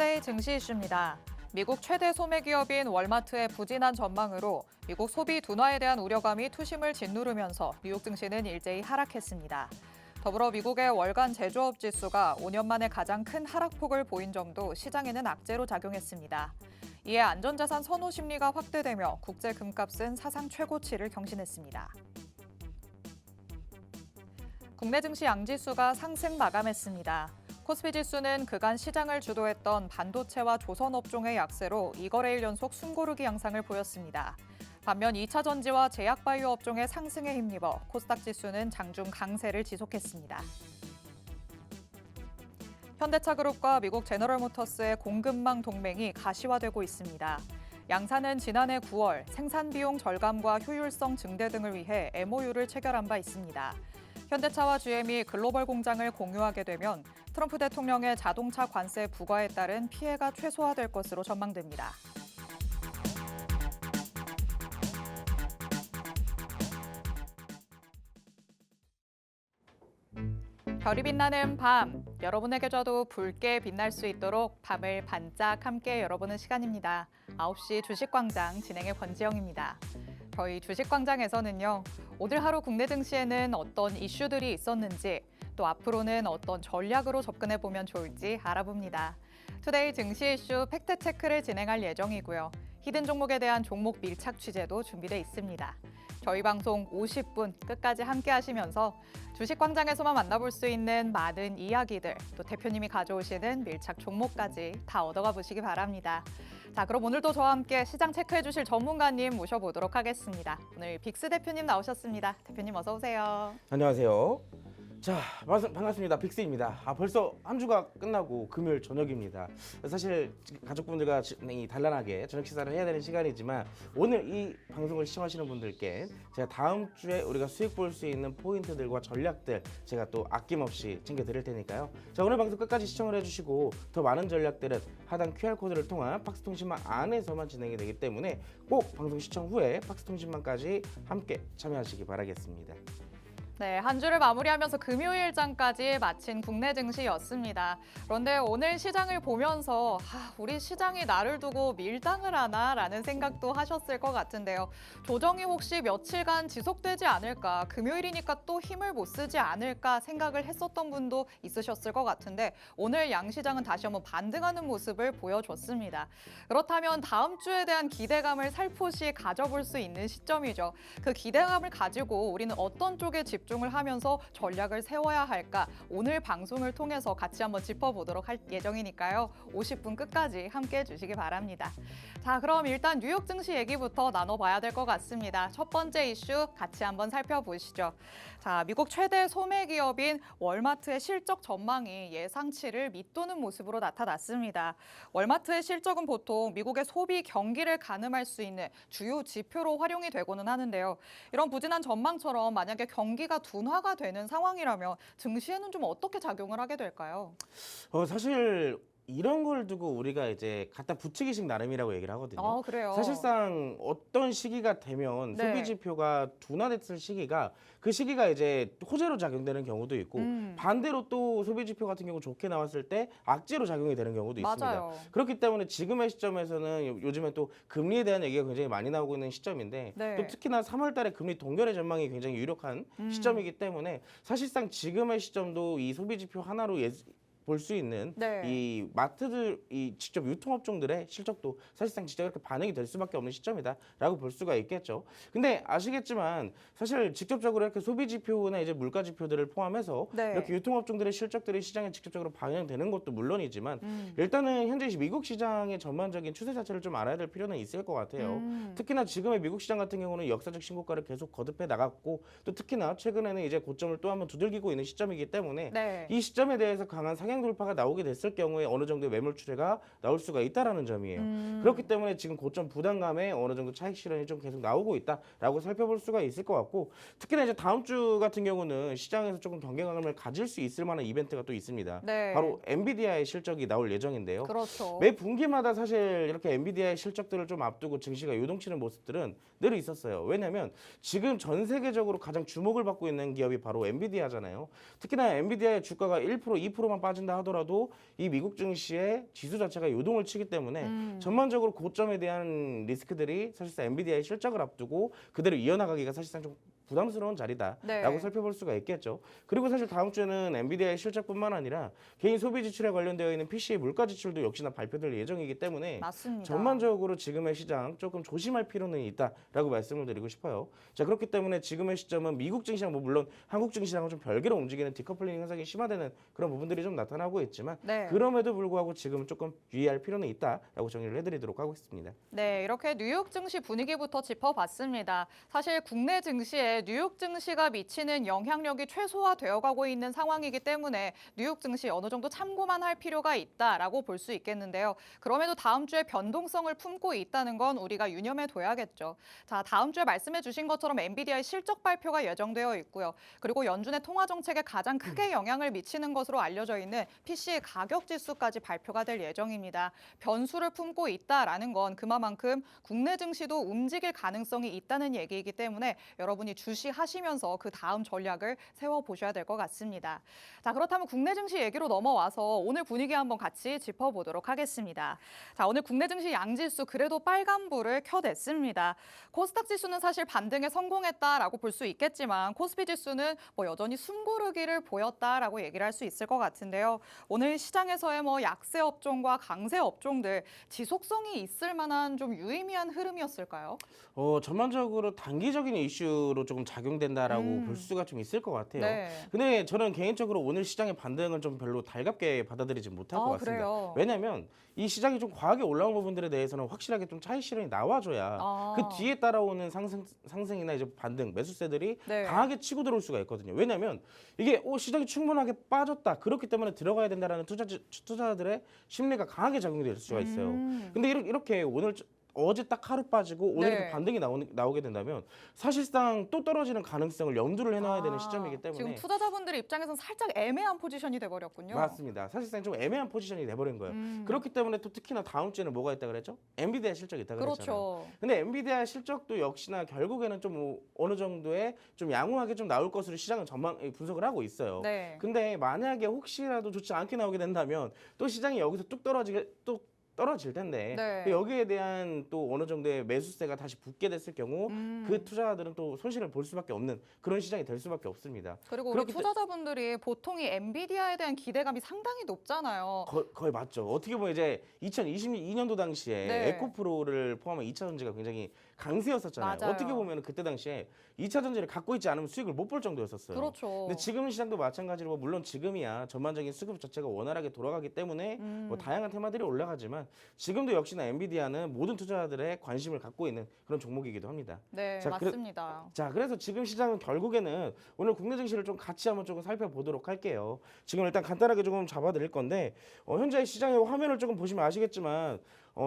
투데이 증시 이슈입니다. 미국 최대 소매 기업인 월마트의 부진한 전망으로 미국 소비 둔화에 대한 우려감이 투심을 짓누르면서 뉴욕 증시는 일제히 하락했습니다. 더불어 미국의 월간 제조업 지수가 5년 만에 가장 큰 하락폭을 보인 점도 시장에는 악재로 작용했습니다. 이에 안전자산 선호 심리가 확대되며 국제 금값은 사상 최고치를 경신했습니다. 국내 증시 양지수가 상승 마감했습니다. 코스피 지수는 그간 시장을 주도했던 반도체와 조선업종의 약세로 2거래일 연속 숨고르기 양상을 보였습니다. 반면 2차 전지와 제약바이오 업종의 상승에 힘입어 코스닥 지수는 장중 강세를 지속했습니다. 현대차그룹과 미국 제너럴모터스의 공급망 동맹이 가시화되고 있습니다. 양사는 지난해 9월 생산 비용 절감과 효율성 증대 등을 위해 MOU를 체결한 바 있습니다. 현대차와 GM이 글로벌 공장을 공유하게 되면 트럼프 대통령의 자동차 관세 부과에 따른 피해가 최소화될 것으로 전망됩니다. 별이 빛나는 밤, 여러분에게도 붉게 빛날 수 있도록 밤을 반짝 함께 열어보는 시간입니다. 9시 주식광장 진행의 권지영입니다. 저희 주식광장에서는요, 오늘 하루 국내 증시에는 어떤 이슈들이 있었는지, 또 앞으로는 어떤 전략으로 접근해보면 좋을지 알아봅니다. 투데이 증시 이슈 팩트체크를 진행할 예정이고요. 히든 종목에 대한 종목 밀착 취재도 준비되어 있습니다. 저희 방송 50분 끝까지 함께 하시면서 주식광장에서만 만나볼 수 있는 많은 이야기들, 또 대표님이 가져오시는 밀착 종목까지 다 얻어가 보시기 바랍니다. 자, 그럼 오늘도 저와 함께 시장 체크해 주실 전문가님 모셔보도록 하겠습니다. 오늘 빅스 대표님 나오셨습니다. 대표님 어서 오세요. 안녕하세요. 자, 반갑습니다. 빅스입니다. 벌써 한 주가 끝나고 금요일 저녁입니다. 사실 가족분들과 단란하게 저녁 식사를 해야 되는 시간이지만 오늘 이 방송을 시청하시는 분들께 제가 다음 주에 우리가 수익 볼 수 있는 포인트들과 전략들 제가 또 아낌없이 챙겨드릴 테니까요. 자, 오늘 방송 끝까지 시청을 해주시고 더 많은 전략들은 하단 QR코드를 통한 팍스통신망 안에서만 진행이 되기 때문에 꼭 방송 시청 후에 팍스통신망까지 함께 참여하시기 바라겠습니다. 네, 한 주를 마무리하면서 금요일장까지 마친 국내 증시였습니다. 그런데 오늘 시장을 보면서 우리 시장이 나를 두고 밀당을 하나라는 생각도 하셨을 것 같은데요. 조정이 혹시 며칠간 지속되지 않을까, 금요일이니까 또 힘을 못 쓰지 않을까 생각을 했었던 분도 있으셨을 것 같은데 오늘 양시장은 다시 한번 반등하는 모습을 보여줬습니다. 그렇다면 다음 주에 대한 기대감을 살포시 가져볼 수 있는 시점이죠. 그 기대감을 가지고 우리는 어떤 쪽에 집중을 하면서 전략을 세워야 할까? 오늘 방송을 통해서 같이 한번 짚어보도록 할 예정이니까요. 50분 끝까지 함께 해주시기 바랍니다. 자, 그럼 일단 뉴욕 증시 얘기부터 나눠봐야 될 것 같습니다. 첫 번째 이슈 같이 한번 살펴보시죠. 자, 미국 최대 소매 기업인 월마트의 실적 전망이 예상치를 밑도는 모습으로 나타났습니다. 월마트의 실적은 보통 미국의 소비 경기를 가늠할 수 있는 주요 지표로 활용이 되고는 하는데요. 이런 부진한 전망처럼 만약에 경기가 둔화가 되는 상황이라면 증시에는 좀 어떻게 작용을 하게 될까요? 사실 이런 걸 두고 우리가 이제 갖다 붙이기식 나름이라고 얘기를 하거든요. 그래요? 사실상 어떤 시기가 되면 네. 소비 지표가 둔화됐을 시기가 그 시기가 이제 호재로 작용되는 경우도 있고 반대로 또 소비 지표 같은 경우 좋게 나왔을 때 악재로 작용이 되는 경우도 맞아요. 있습니다. 그렇기 때문에 지금의 시점에서는 요즘에 또 금리에 대한 얘기가 굉장히 많이 나오고 있는 시점인데 네. 또 특히나 3월 달에 금리 동결의 전망이 굉장히 유력한 시점이기 때문에 사실상 지금의 시점도 이 소비 지표 하나로 볼 수 있는 네. 이 마트들, 이 직접 유통업종들의 실적도 사실상 진짜 그렇게 반영이 될 수밖에 없는 시점이다라고 볼 수가 있겠죠. 근데 아시겠지만 사실 직접적으로 이렇게 소비 지표나 이제 물가 지표들을 포함해서 네. 이렇게 유통업종들의 실적들이 시장에 직접적으로 반영되는 것도 물론이지만 일단은 현재 미국 시장의 전반적인 추세 자체를 좀 알아야 될 필요는 있을 것 같아요. 특히나 지금의 미국 시장 같은 경우는 역사적 신고가를 계속 거듭해 나갔고 또 특히나 최근에는 이제 고점을 또 한번 두들기고 있는 시점이기 때문에 네. 이 시점에 대해서 강한 상향 돌파가 나오게 됐을 경우에 어느 정도의 매물 출회가 나올 수가 있다라는 점이에요. 그렇기 때문에 지금 고점 부담감에 어느 정도 차익 실현이 좀 계속 나오고 있다라고 살펴볼 수가 있을 것 같고 특히나 이제 다음 주 같은 경우는 시장에서 조금 경계감을 가질 수 있을 만한 이벤트가 또 있습니다. 네. 바로 엔비디아의 실적이 나올 예정인데요. 그렇죠. 매 분기마다 사실 이렇게 엔비디아의 실적들을 좀 앞두고 증시가 요동치는 모습들은 늘 있었어요. 왜냐하면 지금 전 세계적으로 가장 주목을 받고 있는 기업이 바로 엔비디아잖아요. 특히나 엔비디아의 주가가 1%, 2%만 빠진다 하더라도 이 미국 증시의 지수 자체가 요동을 치기 때문에 전반적으로 고점에 대한 리스크들이 사실상 엔비디아의 실적을 앞두고 그대로 이어나가기가 사실상 좀 부담스러운 자리다라고 네. 살펴볼 수가 있겠죠. 그리고 사실 다음 주에는 엔비디아의 실적뿐만 아니라 개인 소비 지출에 관련되어 있는 PC의 물가 지출도 역시나 발표될 예정이기 때문에 맞습니다. 전반적으로 지금의 시장 조금 조심할 필요는 있다라고 말씀을 드리고 싶어요. 자, 그렇기 때문에 지금의 시점은 미국 증시랑 뭐 물론 한국 증시랑은 좀 별개로 움직이는 디커플링 현상이 심화되는 그런 부분들이 좀 나타나고 있지만 네. 그럼에도 불구하고 지금은 조금 유의할 필요는 있다라고 정리를 해드리도록 하겠습니다. 네, 이렇게 뉴욕 증시 분위기부터 짚어봤습니다. 사실 국내 증시에 뉴욕 증시가 미치는 영향력이 최소화되어 가고 있는 상황이기 때문에 뉴욕 증시 어느 정도 참고만 할 필요가 있다라고 볼 수 있겠는데요. 그럼에도 다음 주에 변동성을 품고 있다는 건 우리가 유념해 둬야겠죠. 자, 다음 주에 말씀해 주신 것처럼 엔비디아의 실적 발표가 예정되어 있고요. 그리고 연준의 통화 정책에 가장 크게 영향을 미치는 것으로 알려져 있는 PC의 가격 지수까지 발표가 될 예정입니다. 변수를 품고 있다라는 건 그만큼 국내 증시도 움직일 가능성이 있다는 얘기이기 때문에 여러분이 주시하시면서 그 다음 전략을 세워보셔야 될 것 같습니다. 자, 그렇다면 국내 증시 얘기로 넘어와서 오늘 분위기 한번 같이 짚어보도록 하겠습니다. 자, 오늘 국내 증시 양지수 그래도 빨간불을 켜댔습니다. 코스닥 지수는 사실 반등에 성공했다라고 볼 수 있겠지만 코스피 지수는 여전히 숨고르기를 보였다라고 얘기를 할 수 있을 것 같은데요. 오늘 시장에서의 약세 업종과 강세 업종들 지속성이 있을 만한 좀 유의미한 흐름이었을까요? 전반적으로 단기적인 이슈로 조금 작용된다라고 볼 수가 좀 있을 것 같아요. 네. 근데 저는 개인적으로 오늘 시장의 반등을 좀 별로 달갑게 받아들이지 못할 것 같습니다. 그래요? 왜냐하면 이 시장이 좀 과하게 올라온 부분들에 대해서는 확실하게 좀 차익 실현이 나와줘야 그 뒤에 따라오는 상승이나 이제 반등, 매수세들이 네. 강하게 치고 들어올 수가 있거든요. 왜냐하면 이게 시장이 충분하게 빠졌다. 그렇기 때문에 들어가야 된다라는 투자자들의 심리가 강하게 작용이 될 수가 있어요. 근데 이렇게 오늘 어제 딱 하루 빠지고 오늘 네. 이렇게 반등이 나오게 된다면 사실상 또 떨어지는 가능성을 염두를 해놔야 되는 시점이기 때문에 지금 투자자분들 입장에서는 살짝 애매한 포지션이 돼버렸군요. 맞습니다. 사실상 좀 애매한 포지션이 돼버린 거예요. 그렇기 때문에 또 특히나 다음 주에는 뭐가 있다 그랬죠? 엔비디아 실적이 있다 그랬잖아요. 그렇죠. 근데 엔비디아 실적도 역시나 결국에는 좀 어느 정도의 좀 양호하게 좀 나올 것으로 시장은 분석을 하고 있어요. 네. 근데 만약에 혹시라도 좋지 않게 나오게 된다면 또 시장이 여기서 뚝 떨어질 텐데 네. 여기에 대한 또 어느 정도의 매수세가 다시 붙게 됐을 경우 그 투자자들은 또 손실을 볼 수밖에 없는 그런 시장이 될 수밖에 없습니다. 그리고 우리 투자자분들이 보통 이 엔비디아에 대한 기대감이 상당히 높잖아요. 거의 맞죠. 어떻게 보면 이제 2022년도 당시에 네. 에코프로를 포함한 2차 전지가 굉장히 강세였었잖아요. 맞아요. 어떻게 보면 그때 당시에 2차 전지를 갖고 있지 않으면 수익을 못 볼 정도였었어요. 그렇죠. 근데 지금 시장도 마찬가지로 물론 지금이야 전반적인 수급 자체가 원활하게 돌아가기 때문에 다양한 테마들이 올라가지만 지금도 역시나 엔비디아는 모든 투자자들의 관심을 갖고 있는 그런 종목이기도 합니다. 네, 자, 맞습니다. 그래서 지금 시장은 결국에는 오늘 국내 증시를 좀 같이 한번 조금 살펴보도록 할게요. 지금 일단 간단하게 조금 잡아드릴 건데 현재 시장의 화면을 조금 보시면 아시겠지만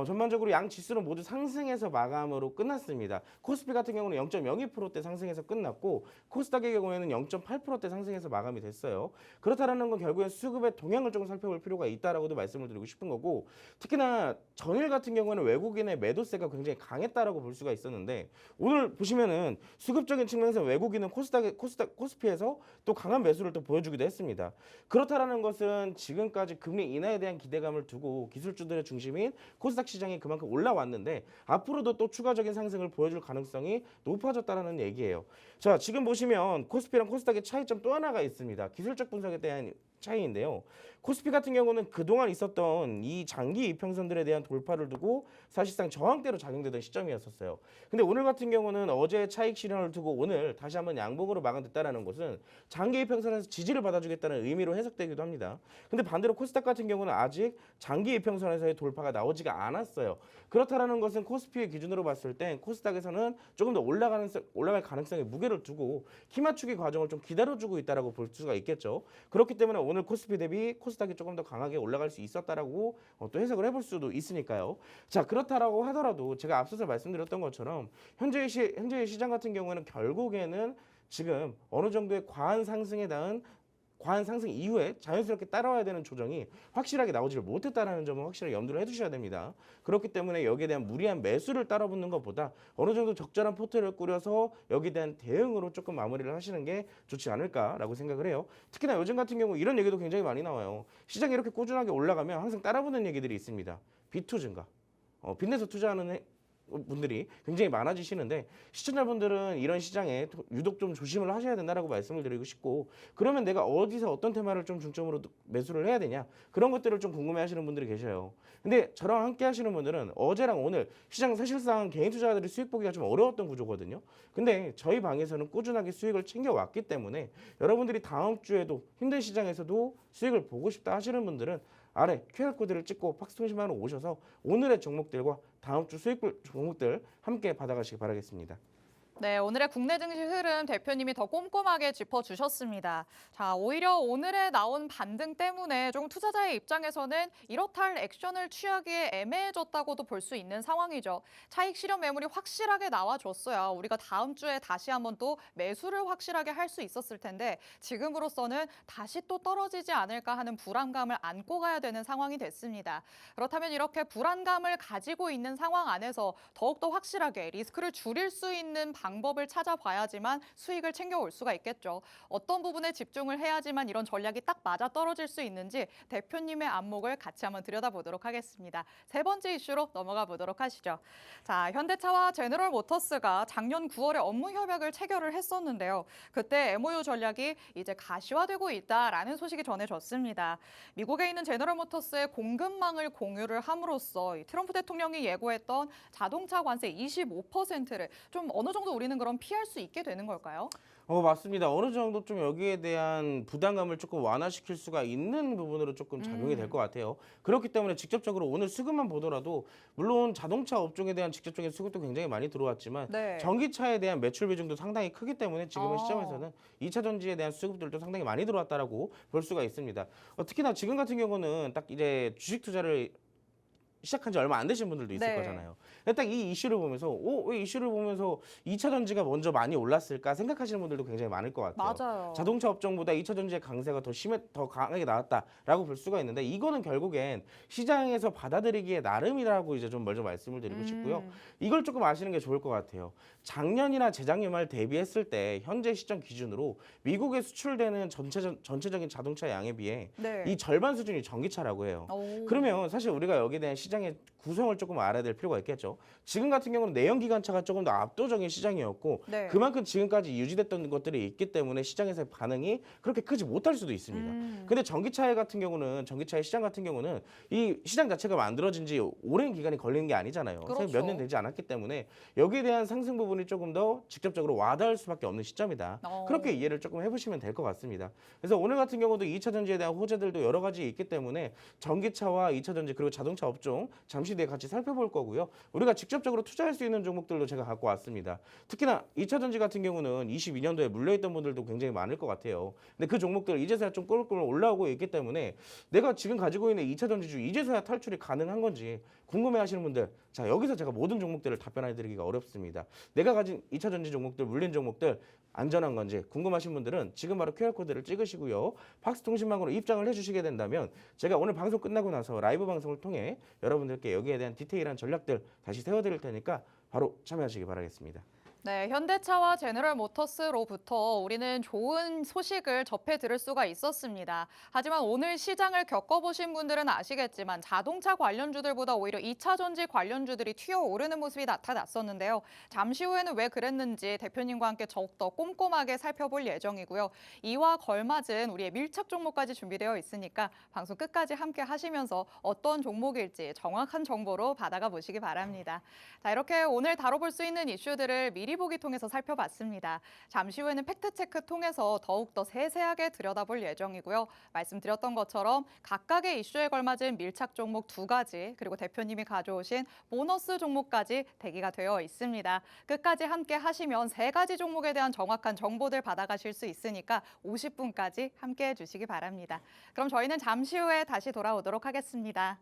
전반적으로 양 지수는 모두 상승해서 마감으로 끝났습니다. 코스피 같은 경우는 0.02%대 상승해서 끝났고 코스닥의 경우에는 0.8%대 상승해서 마감이 됐어요. 그렇다는 건 결국엔 수급의 동향을 조금 살펴볼 필요가 있다라고도 말씀을 드리고 싶은 거고 특히나 전일 같은 경우에는 외국인의 매도세가 굉장히 강했다라고 볼 수가 있었는데 오늘 보시면은 수급적인 측면에서 외국인은 코스피에서 또 강한 매수를 또 보여주기도 했습니다. 그렇다라는 것은 지금까지 금리 인하에 대한 기대감을 두고 기술주들의 중심인 코스닥 시장이 그만큼 올라왔는데 앞으로도 또 추가적인 상승을 보여줄 가능성이 높아졌다는 얘기예요. 자, 지금 보시면 코스피랑 코스닥의 차이점 또 하나가 있습니다. 기술적 분석에 대한 차이인데요. 코스피 같은 경우는 그동안 있었던 이 장기 이평선들에 대한 돌파를 두고 사실상 저항대로 작용되던 시점이었었어요. 근데 오늘 같은 경우는 어제 차익 실현을 두고 오늘 다시 한번 양봉으로 마감됐다는 것은 장기 이평선에서 지지를 받아주겠다는 의미로 해석되기도 합니다. 근데 반대로 코스닥 같은 경우는 아직 장기 이평선에서의 돌파가 나오지가 않았어요. 그렇다는 것은 코스피의 기준으로 봤을 땐 코스닥에서는 조금 더 올라갈 가능성에 무게를 두고 키 맞추기 과정을 좀 기다려주고 있다라고 볼 수가 있겠죠. 그렇기 때문에 오늘 코스피 대비 코스닥이 조금 더 강하게 올라갈 수 있었다라고 또 해석을 해볼 수도 있으니까요. 자, 그렇다라고 하더라도 제가 앞서서 말씀드렸던 것처럼 현재의 시장 같은 경우에는 결국에는 지금 어느 정도의 과한 상승에 대한 과한 상승 이후에 자연스럽게 따라와야 되는 조정이 확실하게 나오지를 못했다는 점은 확실하게 염두를 해두셔야 됩니다. 그렇기 때문에 여기에 대한 무리한 매수를 따라붙는 것보다 어느 정도 적절한 포트를 꾸려서 여기에 대한 대응으로 조금 마무리를 하시는 게 좋지 않을까라고 생각을 해요. 특히나 요즘 같은 경우 이런 얘기도 굉장히 많이 나와요. 시장이 이렇게 꾸준하게 올라가면 항상 따라붙는 얘기들이 있습니다. B2 증가. 빚내서 투자하는 분들이 굉장히 많아지시는데 시청자분들은 이런 시장에 유독 좀 조심을 하셔야 된다라고 말씀을 드리고 싶고, 그러면 내가 어디서 어떤 테마를 좀 중점으로 매수를 해야 되냐, 그런 것들을 좀 궁금해 하시는 분들이 계셔요. 근데 저랑 함께 하시는 분들은 어제랑 오늘 시장 사실상 개인 투자자들이 수익 보기가 좀 어려웠던 구조거든요. 근데 저희 방에서는 꾸준하게 수익을 챙겨왔기 때문에 여러분들이 다음 주에도 힘든 시장에서도 수익을 보고 싶다 하시는 분들은 아래 QR코드를 찍고 팍스통신방으로 오셔서 오늘의 종목들과 다음 주 수익 종목들 함께 받아가시기 바라겠습니다. 네, 오늘의 국내 증시 흐름 대표님이 더 꼼꼼하게 짚어주셨습니다. 자, 오히려 오늘에 나온 반등 때문에 좀 투자자의 입장에서는 이렇다 할 액션을 취하기에 애매해졌다고도 볼 수 있는 상황이죠. 차익 실현 매물이 확실하게 나와줬어야 우리가 다음 주에 다시 한번 또 매수를 확실하게 할 수 있었을 텐데 지금으로서는 다시 또 떨어지지 않을까 하는 불안감을 안고 가야 되는 상황이 됐습니다. 그렇다면 이렇게 불안감을 가지고 있는 상황 안에서 더욱더 확실하게 리스크를 줄일 수 있는 방법을 찾아봐야지만 수익을 챙겨올 수가 있겠죠. 어떤 부분에 집중을 해야지만 이런 전략이 딱 맞아 떨어질 수 있는지 대표님의 안목을 같이 한번 들여다보도록 하겠습니다. 세 번째 이슈로 넘어가 보도록 하시죠. 자, 현대차와 제너럴모터스가 작년 9월에 업무 협약을 체결을 했었는데요. 그때 MOU 전략이 이제 가시화되고 있다라는 소식이 전해졌습니다. 미국에 있는 제너럴모터스의 공급망을 공유를 함으로써 트럼프 대통령이 예고했던 자동차 관세 25%를 좀 어느 정도 우리는 그럼 피할 수 있게 되는 걸까요? 맞습니다. 어느 정도 좀 여기에 대한 부담감을 조금 완화시킬 수가 있는 부분으로 조금 작용이 될 것 같아요. 그렇기 때문에 직접적으로 오늘 수급만 보더라도 물론 자동차 업종에 대한 직접적인 수급도 굉장히 많이 들어왔지만 네. 전기차에 대한 매출 비중도 상당히 크기 때문에 지금의 어. 시점에서는 2차 전지에 대한 수급들도 상당히 많이 들어왔다라고 볼 수가 있습니다. 특히나 지금 같은 경우는 딱 이제 주식 투자를 시작한 지 얼마 안 되신 분들도 있을 네. 거잖아요. 근데 딱 이 이슈를 보면서 왜 이슈를 보면서 2차 전지가 먼저 많이 올랐을까 생각하시는 분들도 굉장히 많을 것 같아요. 맞아요. 자동차 업종보다 2차 전지의 강세가 더 강하게 나왔다라고 볼 수가 있는데 이거는 결국엔 시장에서 받아들이기에 나름이라고 이제 좀 먼저 말씀을 드리고 싶고요. 이걸 조금 아시는 게 좋을 것 같아요. 작년이나 재작년 말 대비했을 때 현재 시점 기준으로 미국에 수출되는 전체적인 자동차 양에 비해 네. 이 절반 수준이 전기차라고 해요. 오. 그러면 사실 우리가 여기에 대한 시장의 구성을 조금 알아야 될 필요가 있겠죠. 지금 같은 경우는 내연기관차가 조금 더 압도적인 시장이었고 네. 그만큼 지금까지 유지됐던 것들이 있기 때문에 시장에서의 반응이 그렇게 크지 못할 수도 있습니다. 근데 전기차의 전기차의 시장 같은 경우는 이 시장 자체가 만들어진 지 오랜 기간이 걸리는 게 아니잖아요. 그렇죠. 몇 년 되지 않았기 때문에 여기에 대한 상승 부분이 조금 더 직접적으로 와닿을 수밖에 없는 시점이다. 그렇게 이해를 조금 해보시면 될 것 같습니다. 그래서 오늘 같은 경우도 2차 전지에 대한 호재들도 여러 가지 있기 때문에 전기차와 2차 전지 그리고 자동차 업종 잠시 뒤에 같이 살펴볼 거고요. 우리가 직접적으로 투자할 수 있는 종목들도 제가 갖고 왔습니다. 특히나 2차 전지 같은 경우는 22년도에 물려있던 분들도 굉장히 많을 것 같아요. 근데 그 종목들 이제서야 좀 꿀꿀 올라오고 있기 때문에 내가 지금 가지고 있는 2차 전지주 이제서야 탈출이 가능한 건지 궁금해하시는 분들, 자 여기서 제가 모든 종목들을 답변해드리기가 어렵습니다. 내가 가진 2차 전지 종목들, 물린 종목들 안전한 건지 궁금하신 분들은 지금 바로 QR코드를 찍으시고요. 팍스통신망으로 입장을 해주시게 된다면 제가 오늘 방송 끝나고 나서 라이브 방송을 통해 여러분들께 여기에 대한 디테일한 전략들 다시 세워드릴 테니까 바로 참여하시기 바라겠습니다. 네, 현대차와 제너럴모터스로부터 우리는 좋은 소식을 접해 들을 수가 있었습니다. 하지만 오늘 시장을 겪어보신 분들은 아시겠지만 자동차 관련주들보다 오히려 2차 전지 관련주들이 튀어오르는 모습이 나타났었는데요. 잠시 후에는 왜 그랬는지 대표님과 함께 더욱더 꼼꼼하게 살펴볼 예정이고요. 이와 걸맞은 우리의 밀착 종목까지 준비되어 있으니까 방송 끝까지 함께 하시면서 어떤 종목일지 정확한 정보로 받아가 보시기 바랍니다. 자, 이렇게 오늘 다뤄볼 수 있는 이슈들을 미리 보기 통해서 살펴봤습니다. 잠시 후에는 팩트체크 통해서 더욱더 세세하게 들여다볼 예정이고요. 말씀드렸던 것처럼 각각의 이슈에 걸맞은 밀착 종목 2가지 그리고 대표님이 가져오신 보너스 종목까지 대기가 되어 있습니다. 끝까지 함께 하시면 3가지 종목에 대한 정확한 정보들 받아가실 수 있으니까 50분까지 함께 해주시기 바랍니다. 그럼 저희는 잠시 후에 다시 돌아오도록 하겠습니다.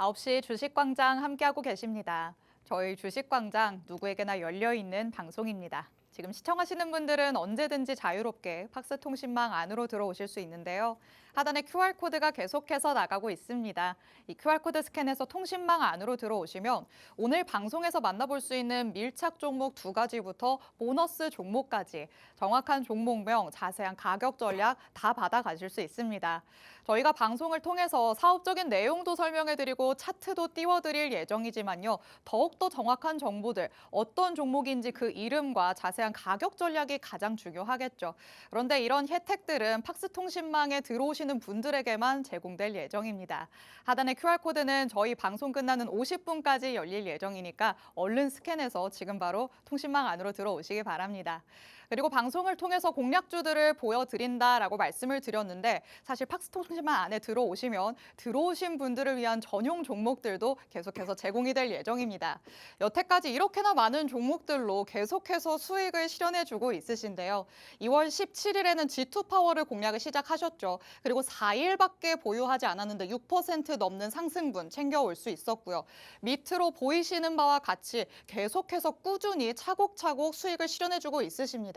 9시 주식광장 함께하고 계십니다. 저희 주식광장 누구에게나 열려있는 방송입니다. 지금 시청하시는 분들은 언제든지 자유롭게 팍스통신망 안으로 들어오실 수 있는데요. 하단에 QR코드가 계속해서 나가고 있습니다. 이 QR코드 스캔해서 통신망 안으로 들어오시면 오늘 방송에서 만나볼 수 있는 밀착 종목 2가지부터 보너스 종목까지 정확한 종목명, 자세한 가격 전략 다 받아가실 수 있습니다. 저희가 방송을 통해서 사업적인 내용도 설명해드리고 차트도 띄워드릴 예정이지만요. 더욱더 정확한 정보들, 어떤 종목인지 그 이름과 자세한 가격 전략이 가장 중요하겠죠. 그런데 이런 혜택들은 팍스통신망에 들어오시는 분들에게만 제공될 예정입니다. 하단의 QR코드는 저희 방송 끝나는 50분까지 열릴 예정이니까 얼른 스캔해서 지금 바로 통신망 안으로 들어오시기 바랍니다. 그리고 방송을 통해서 공략주들을 보여드린다라고 말씀을 드렸는데 사실 팍스통신망 안에 들어오시면 들어오신 분들을 위한 전용 종목들도 계속해서 제공이 될 예정입니다. 여태까지 이렇게나 많은 종목들로 계속해서 수익을 실현해주고 있으신데요. 2월 17일에는 G2파워를 공략을 시작하셨죠. 그리고 4일밖에 보유하지 않았는데 6% 넘는 상승분 챙겨올 수 있었고요. 밑으로 보이시는 바와 같이 계속해서 꾸준히 차곡차곡 수익을 실현해주고 있으십니다.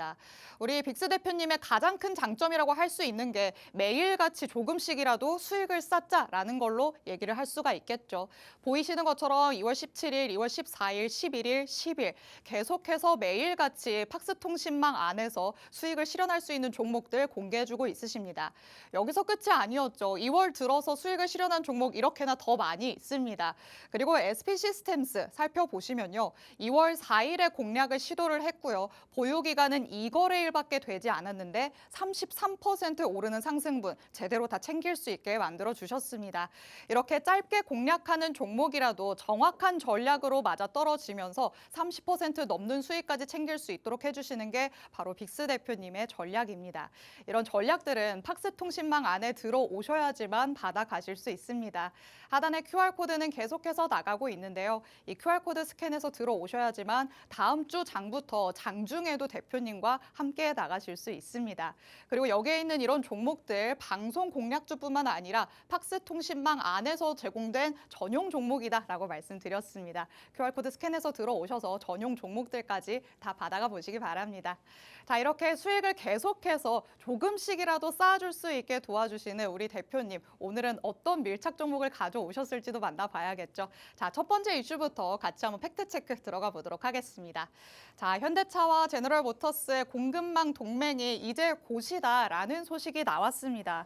우리 빅스 대표님의 가장 큰 장점이라고 할 수 있는 게 매일같이 조금씩이라도 수익을 쌓자라는 걸로 얘기를 할 수가 있겠죠. 보이시는 것처럼 2월 17일, 2월 14일, 11일, 10일 계속해서 매일같이 팍스통신망 안에서 수익을 실현할 수 있는 종목들 공개해주고 있으십니다. 여기서 끝이 아니었죠. 2월 들어서 수익을 실현한 종목 이렇게나 더 많이 있습니다. 그리고 SP시스템스 살펴보시면요. 2월 4일에 공략을 시도를 했고요. 보유기간은 2거래일밖에 되지 않았는데 33% 오르는 상승분 제대로 다 챙길 수 있게 만들어 주셨습니다. 이렇게 짧게 공략하는 종목이라도 정확한 전략으로 맞아떨어지면서 30% 넘는 수익까지 챙길 수 있도록 해주시는 게 바로 빅스 대표님의 전략입니다. 이런 전략들은 팍스통신망 안에 들어오셔야지만 받아가실 수 있습니다. 하단의 QR코드는 계속해서 나가고 있는데요. 이 QR코드 스캔해서 들어오셔야지만 다음 주 장부터 장중에도 대표님과 함께 나가실 수 있습니다. 그리고 여기에 있는 이런 종목들 방송 공략주뿐만 아니라 팍스통신망 안에서 제공된 전용 종목이다라고 말씀드렸습니다. QR코드 스캔해서 들어오셔서 전용 종목들까지 다 받아가 보시기 바랍니다. 자, 이렇게 수익을 계속해서 조금씩이라도 쌓아줄 수 있게 도와주시는 우리 대표님, 오늘은 어떤 밀착 종목을 가져오셨을지도 만나봐야겠죠. 자, 첫 번째 이슈부터 같이 한번 팩트체크 들어가 보도록 하겠습니다. 자, 현대차와 제너럴모터스의 공급망 동맹이 이제 곧이다라는 소식이 나왔습니다.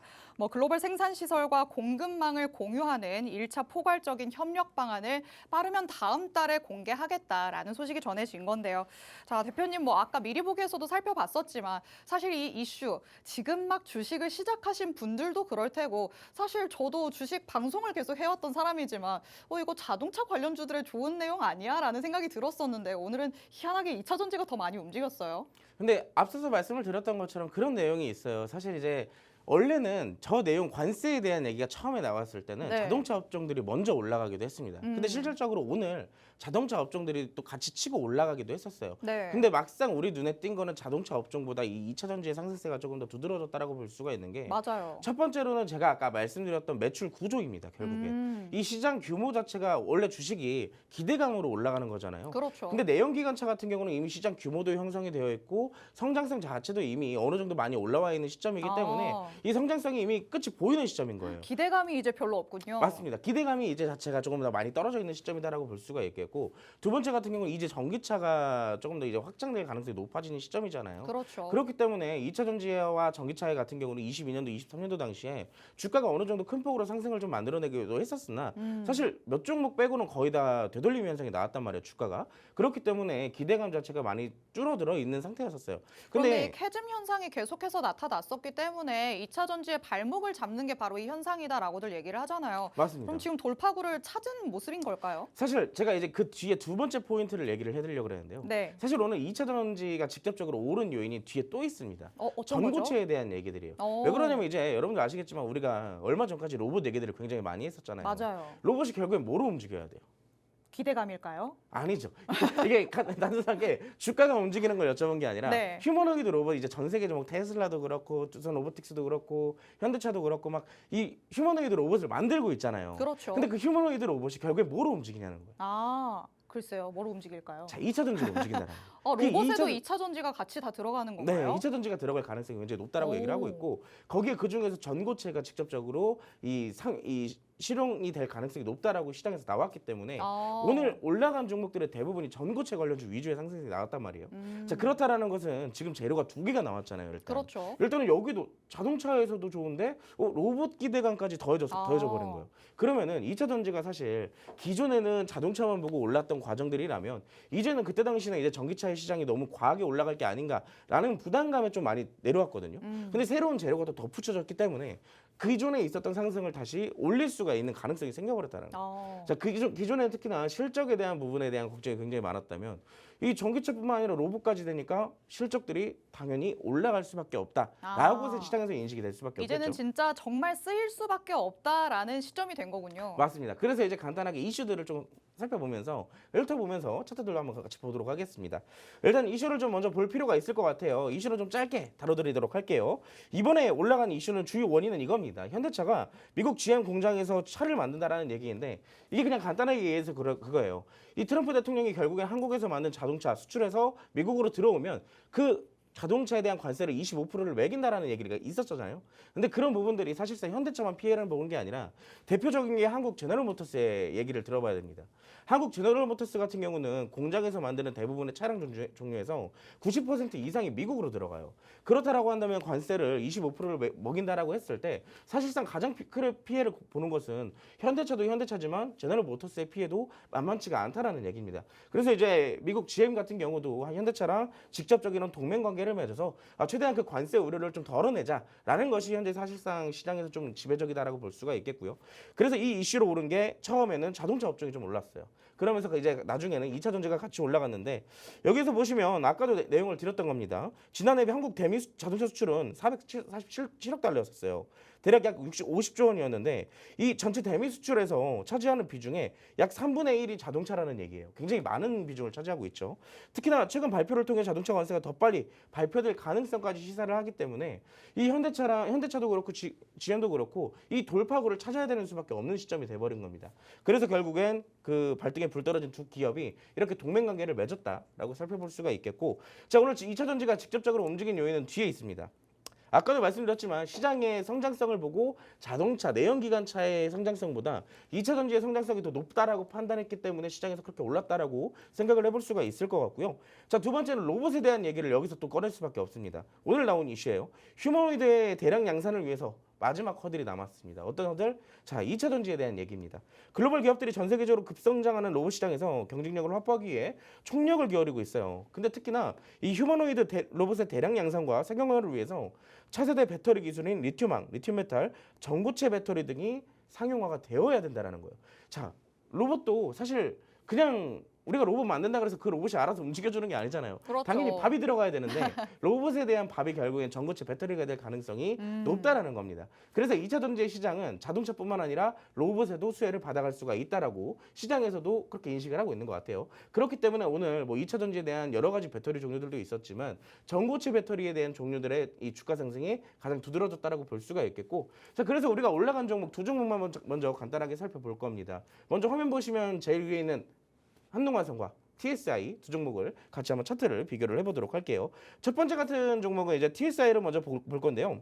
글로벌 생산시설과 공급망을 공유하는 1차 포괄적인 협력 방안을 빠르면 다음 달에 공개하겠다라는 소식이 전해진 건데요. 자, 대표님 아까 미리 보기에서도 살펴봤었지만 사실 이 이슈 지금 막 주식을 시작하신 분들도 그럴 테고 사실 저도 주식 방송을 계속 해왔던 사람이지만 이거 자동차 관련주들의 좋은 내용 아니야? 라는 생각이 들었었는데 오늘은 희한하게 2차 전지가 더 많이 움직였어요. 근데 앞서서 말씀을 드렸던 것처럼 그런 내용이 있어요. 사실 이제 원래는 저 내용 관세에 대한 얘기가 처음에 나왔을 때는 네. 자동차 업종들이 먼저 올라가기도 했습니다. 근데 실질적으로 오늘 자동차 업종들이 또 같이 치고 올라가기도 했었어요. 네. 근데 막상 우리 눈에 띈 거는 자동차 업종보다 이 2차 전지의 상승세가 조금 더 두드러졌다라고 볼 수가 있는 게 맞아요. 첫 번째로는 제가 아까 말씀드렸던 매출 구조입니다. 결국에 이 시장 규모 자체가 원래 주식이 기대감으로 올라가는 거잖아요. 그렇죠. 근데 내연기관차 같은 경우는 이미 시장 규모도 형성이 되어 있고 성장성 자체도 이미 어느 정도 많이 올라와 있는 시점이기 때문에 이 성장성이 이미 끝이 보이는 시점인 거예요. 기대감이 이제 별로 없군요. 맞습니다. 기대감이 이제 자체가 조금 더 많이 떨어져 있는 시점이다라고 볼 수가 있겠고, 두 번째 같은 경우는 이제 전기차가 조금 더 이제 확장될 가능성이 높아지는 시점이잖아요. 그렇죠. 그렇기 때문에 2차 전지와 전기차 같은 경우는 22년도, 23년도 당시에 주가가 어느 정도 큰 폭으로 상승을 좀 만들어내기도 했었으나 사실 몇 종목 빼고는 거의 다 되돌림 현상이 나왔단 말이에요. 주가가. 그렇기 때문에 기대감 자체가 많이 줄어들어 있는 상태였었어요. 그런데 이 캐즘 현상이 계속해서 나타났었기 때문에 2차 전지의 발목을 잡는 게 바로 이 현상이다라고들 얘기를 하잖아요. 맞습니다. 그럼 지금 돌파구를 찾은 모습인 걸까요? 사실 제가 이제 그 뒤에 두 번째 포인트를 얘기를 해드리려고 그랬는데요. 네. 사실 오늘 2차 전지가 직접적으로 오른 요인이 뒤에 또 있습니다. 어떤 전고체에 거죠? 대한 얘기들이에요. 어. 왜 그러냐면 이제 여러분들 아시겠지만 우리가 얼마 전까지 로봇 얘기들을 굉장히 많이 했었잖아요. 맞아요. 로봇이 결국엔 뭐로 움직여야 돼요? 기대감일까요? 아니죠. 이게 단순하게 주가가 움직이는 걸 여쭤본 게 아니라 네. 휴머노이드 로봇 이제 전 세계 뭐 테슬라도 그렇고 두산 로보틱스도 그렇고 현대차도 그렇고 막 이 휴머노이드 로봇을 만들고 있잖아요. 그렇죠. 근데 그 휴머노이드 로봇이 결국에 뭐로 움직이냐는 거예요. 아, 글쎄요. 뭐로 움직일까요? 자, 2차 전지로 움직인다는 거예요. 그 로봇에도 2차 2차 전지가 같이 다 들어가는 네, 건가요? 2차 전지가 들어갈 가능성이 굉장히 높다라고 얘기를 하고 오. 있고 거기에 그 중에서 전고체가 직접적으로 이 실용이 될 가능성이 높다라고 시장에서 나왔기 때문에 아. 오늘 올라간 종목들의 대부분이 전고체 관련주 위주의 상승이 나왔단 말이에요. 자, 그렇다라는 것은 지금 재료가 두 개가 나왔잖아요. 일단. 그렇죠. 일단은 여기도 자동차에서도 좋은데 로봇 기대감까지 더해져 버린 거예요. 그러면은 2차 전지가 사실 기존에는 자동차만 보고 올랐던 과정들이라면 이제는 그때 당시는 이제 전기차의 시장이 너무 과하게 올라갈 게 아닌가라는 부담감에 좀 많이 내려왔거든요. 근데 새로운 재료가 또 덧붙여졌기 때문에 기존에 있었던 상승을 다시 올릴 수가 있는 가능성이 생겨버렸다는 거예요. 자, 기존에 특히나 실적에 대한 부분에 대한 걱정이 굉장히 많았다면 이 전기차뿐만 아니라 로봇까지 되니까 실적들이 당연히 올라갈 수밖에 없다라고 시장에서 인식이 될 수밖에 이제는 없겠죠. 진짜 정말 쓰일 수밖에 없다라는 시점이 된 거군요. 맞습니다. 그래서 이제 간단하게 이슈들을 좀 살펴보면서 훑어보면서 차트들로 한번 같이 보도록 하겠습니다. 일단 이슈를 좀 먼저 볼 필요가 있을 것 같아요. 이슈를 좀 짧게 다뤄드리도록 할게요. 이번에 올라간 이슈는 주요 원인은 이겁니다. 현대차가 미국 GM 공장에서 차를 만든다라는 얘기인데 이게 그냥 간단하게 얘기해서 그거예요. 이 트럼프 대통령이 결국엔 한국에서 만든 자동차 수출해서 미국으로 들어오면 그 자동차에 대한 관세를 25%를 매긴다라는 얘기가 있었잖아요. 근데 그런 부분들이 사실상 현대차만 피해를 보는 게 아니라 대표적인 게 한국 제너럴 모터스의 얘기를 들어봐야 됩니다. 한국 제너럴 모터스 같은 경우는 공장에서 만드는 대부분의 차량 종류에서 90% 이상이 미국으로 들어가요. 그렇다라고 한다면 관세를 25%를 먹인다라고 했을 때 사실상 가장 큰 피해를 보는 것은 현대차도 현대차지만 제너럴 모터스의 피해도 만만치가 않다라는 얘기입니다. 그래서 이제 미국 GM 같은 경우도 현대차랑 직접적인 동맹 관계를 맺어서 최대한 그 관세 우려를 좀 덜어내자라는 것이 현재 사실상 시장에서 좀 지배적이다라고 볼 수가 있겠고요. 그래서 이 이슈로 오른 게 처음에는 자동차 업종이 좀 올랐어요. 그러면서 이제 나중에는 2차 전지가 같이 올라갔는데 여기서 보시면 아까도 내용을 드렸던 겁니다. 지난해 한국 대미 자동차 수출은 447억 달러였었어요. 대략 약 50조 원이었는데 이 전체 대미 수출에서 차지하는 비중의 약 3분의 1이 자동차라는 얘기예요. 굉장히 많은 비중을 차지하고 있죠. 특히나 최근 발표를 통해 자동차 관세가 더 빨리 발표될 가능성까지 시사를 하기 때문에 이 현대차도 그렇고 GM도 그렇고 이 돌파구를 찾아야 되는 수밖에 없는 시점이 돼버린 겁니다. 그래서 결국엔 그 발등에 불 떨어진 두 기업이 이렇게 동맹 관계를 맺었다라고 살펴볼 수가 있겠고, 자, 오늘 2차 전지가 직접적으로 움직인 요인은 뒤에 있습니다. 아까도 말씀드렸지만 시장의 성장성을 보고 자동차, 내연기관차의 성장성보다 2차 전지의 성장성이 더 높다라고 판단했기 때문에 시장에서 그렇게 올랐다라고 생각을 해볼 수가 있을 것 같고요. 자, 두 번째는 로봇에 대한 얘기를 여기서 또 꺼낼 수밖에 없습니다. 오늘 나온 이슈예요. 휴머노이드의 대량 양산을 위해서 마지막 허들이 남았습니다. 어떤 허들? 자, 2차 전지에 대한 얘기입니다. 글로벌 기업들이 전 세계적으로 급성장하는 로봇 시장에서 경쟁력을 확보하기 위해 총력을 기울이고 있어요. 근데 특히나 이 휴머노이드 로봇의 대량 양산과 상용화를 위해서 차세대 배터리 기술인 리튬 메탈, 전고체 배터리 등이 상용화가 되어야 된다는 거예요. 자, 로봇도 사실 그냥 우리가 로봇 만든다 그래서 그 로봇이 알아서 움직여주는 게 아니잖아요. 그렇죠. 당연히 밥이 들어가야 되는데 로봇에 대한 밥이 결국엔 전고체 배터리가 될 가능성이 높다라는 겁니다. 그래서 2차 전지의 시장은 자동차뿐만 아니라 로봇에도 수혜를 받아갈 수가 있다라고 시장에서도 그렇게 인식을 하고 있는 것 같아요. 그렇기 때문에 오늘 2차 전지에 대한 여러 가지 배터리 종류들도 있었지만 전고체 배터리에 대한 종류들의 이 주가 상승이 가장 두드러졌다라고 볼 수가 있겠고, 자, 그래서 우리가 올라간 종목 두 종목만 먼저 간단하게 살펴볼 겁니다. 먼저 화면 보시면 제일 위에 있는 한농화성과 TSI 두 종목을 같이 한번 차트를 비교를 해보도록 할게요. 첫 번째 같은 종목은 이제 TSI를 먼저 볼 건데요.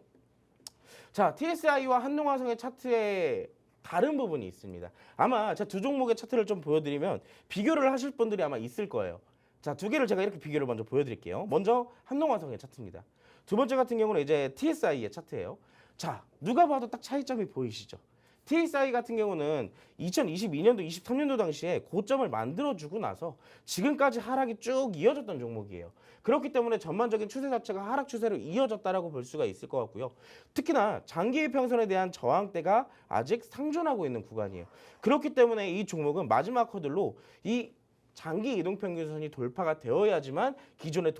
자, TSI와 한농화성의 차트에 다른 부분이 있습니다. 아마 제가 두 종목의 차트를 좀 보여드리면 비교를 하실 분들이 아마 있을 거예요. 자, 두 개를 제가 이렇게 비교를 먼저 보여드릴게요. 먼저 한농화성의 차트입니다. 두 번째 같은 경우는 이제 TSI의 차트예요. 자, 누가 봐도 딱 차이점이 보이시죠? TSI 같은 경우는 2022년도, 23년도 당시에 고점을 만들어주고 나서 지금까지 하락이 쭉 이어졌던 종목이에요. 그렇기 때문에 전반적인 추세 자체가 하락 추세로 이어졌다라고 볼 수가 있을 것 같고요. 특히나 장기 이평선에 대한 저항대가 아직 상존하고 있는 구간이에요. 그렇기 때문에 이 종목은 마지막 허들로 이 장기 이동평균선이 돌파가 되어야지만 기존의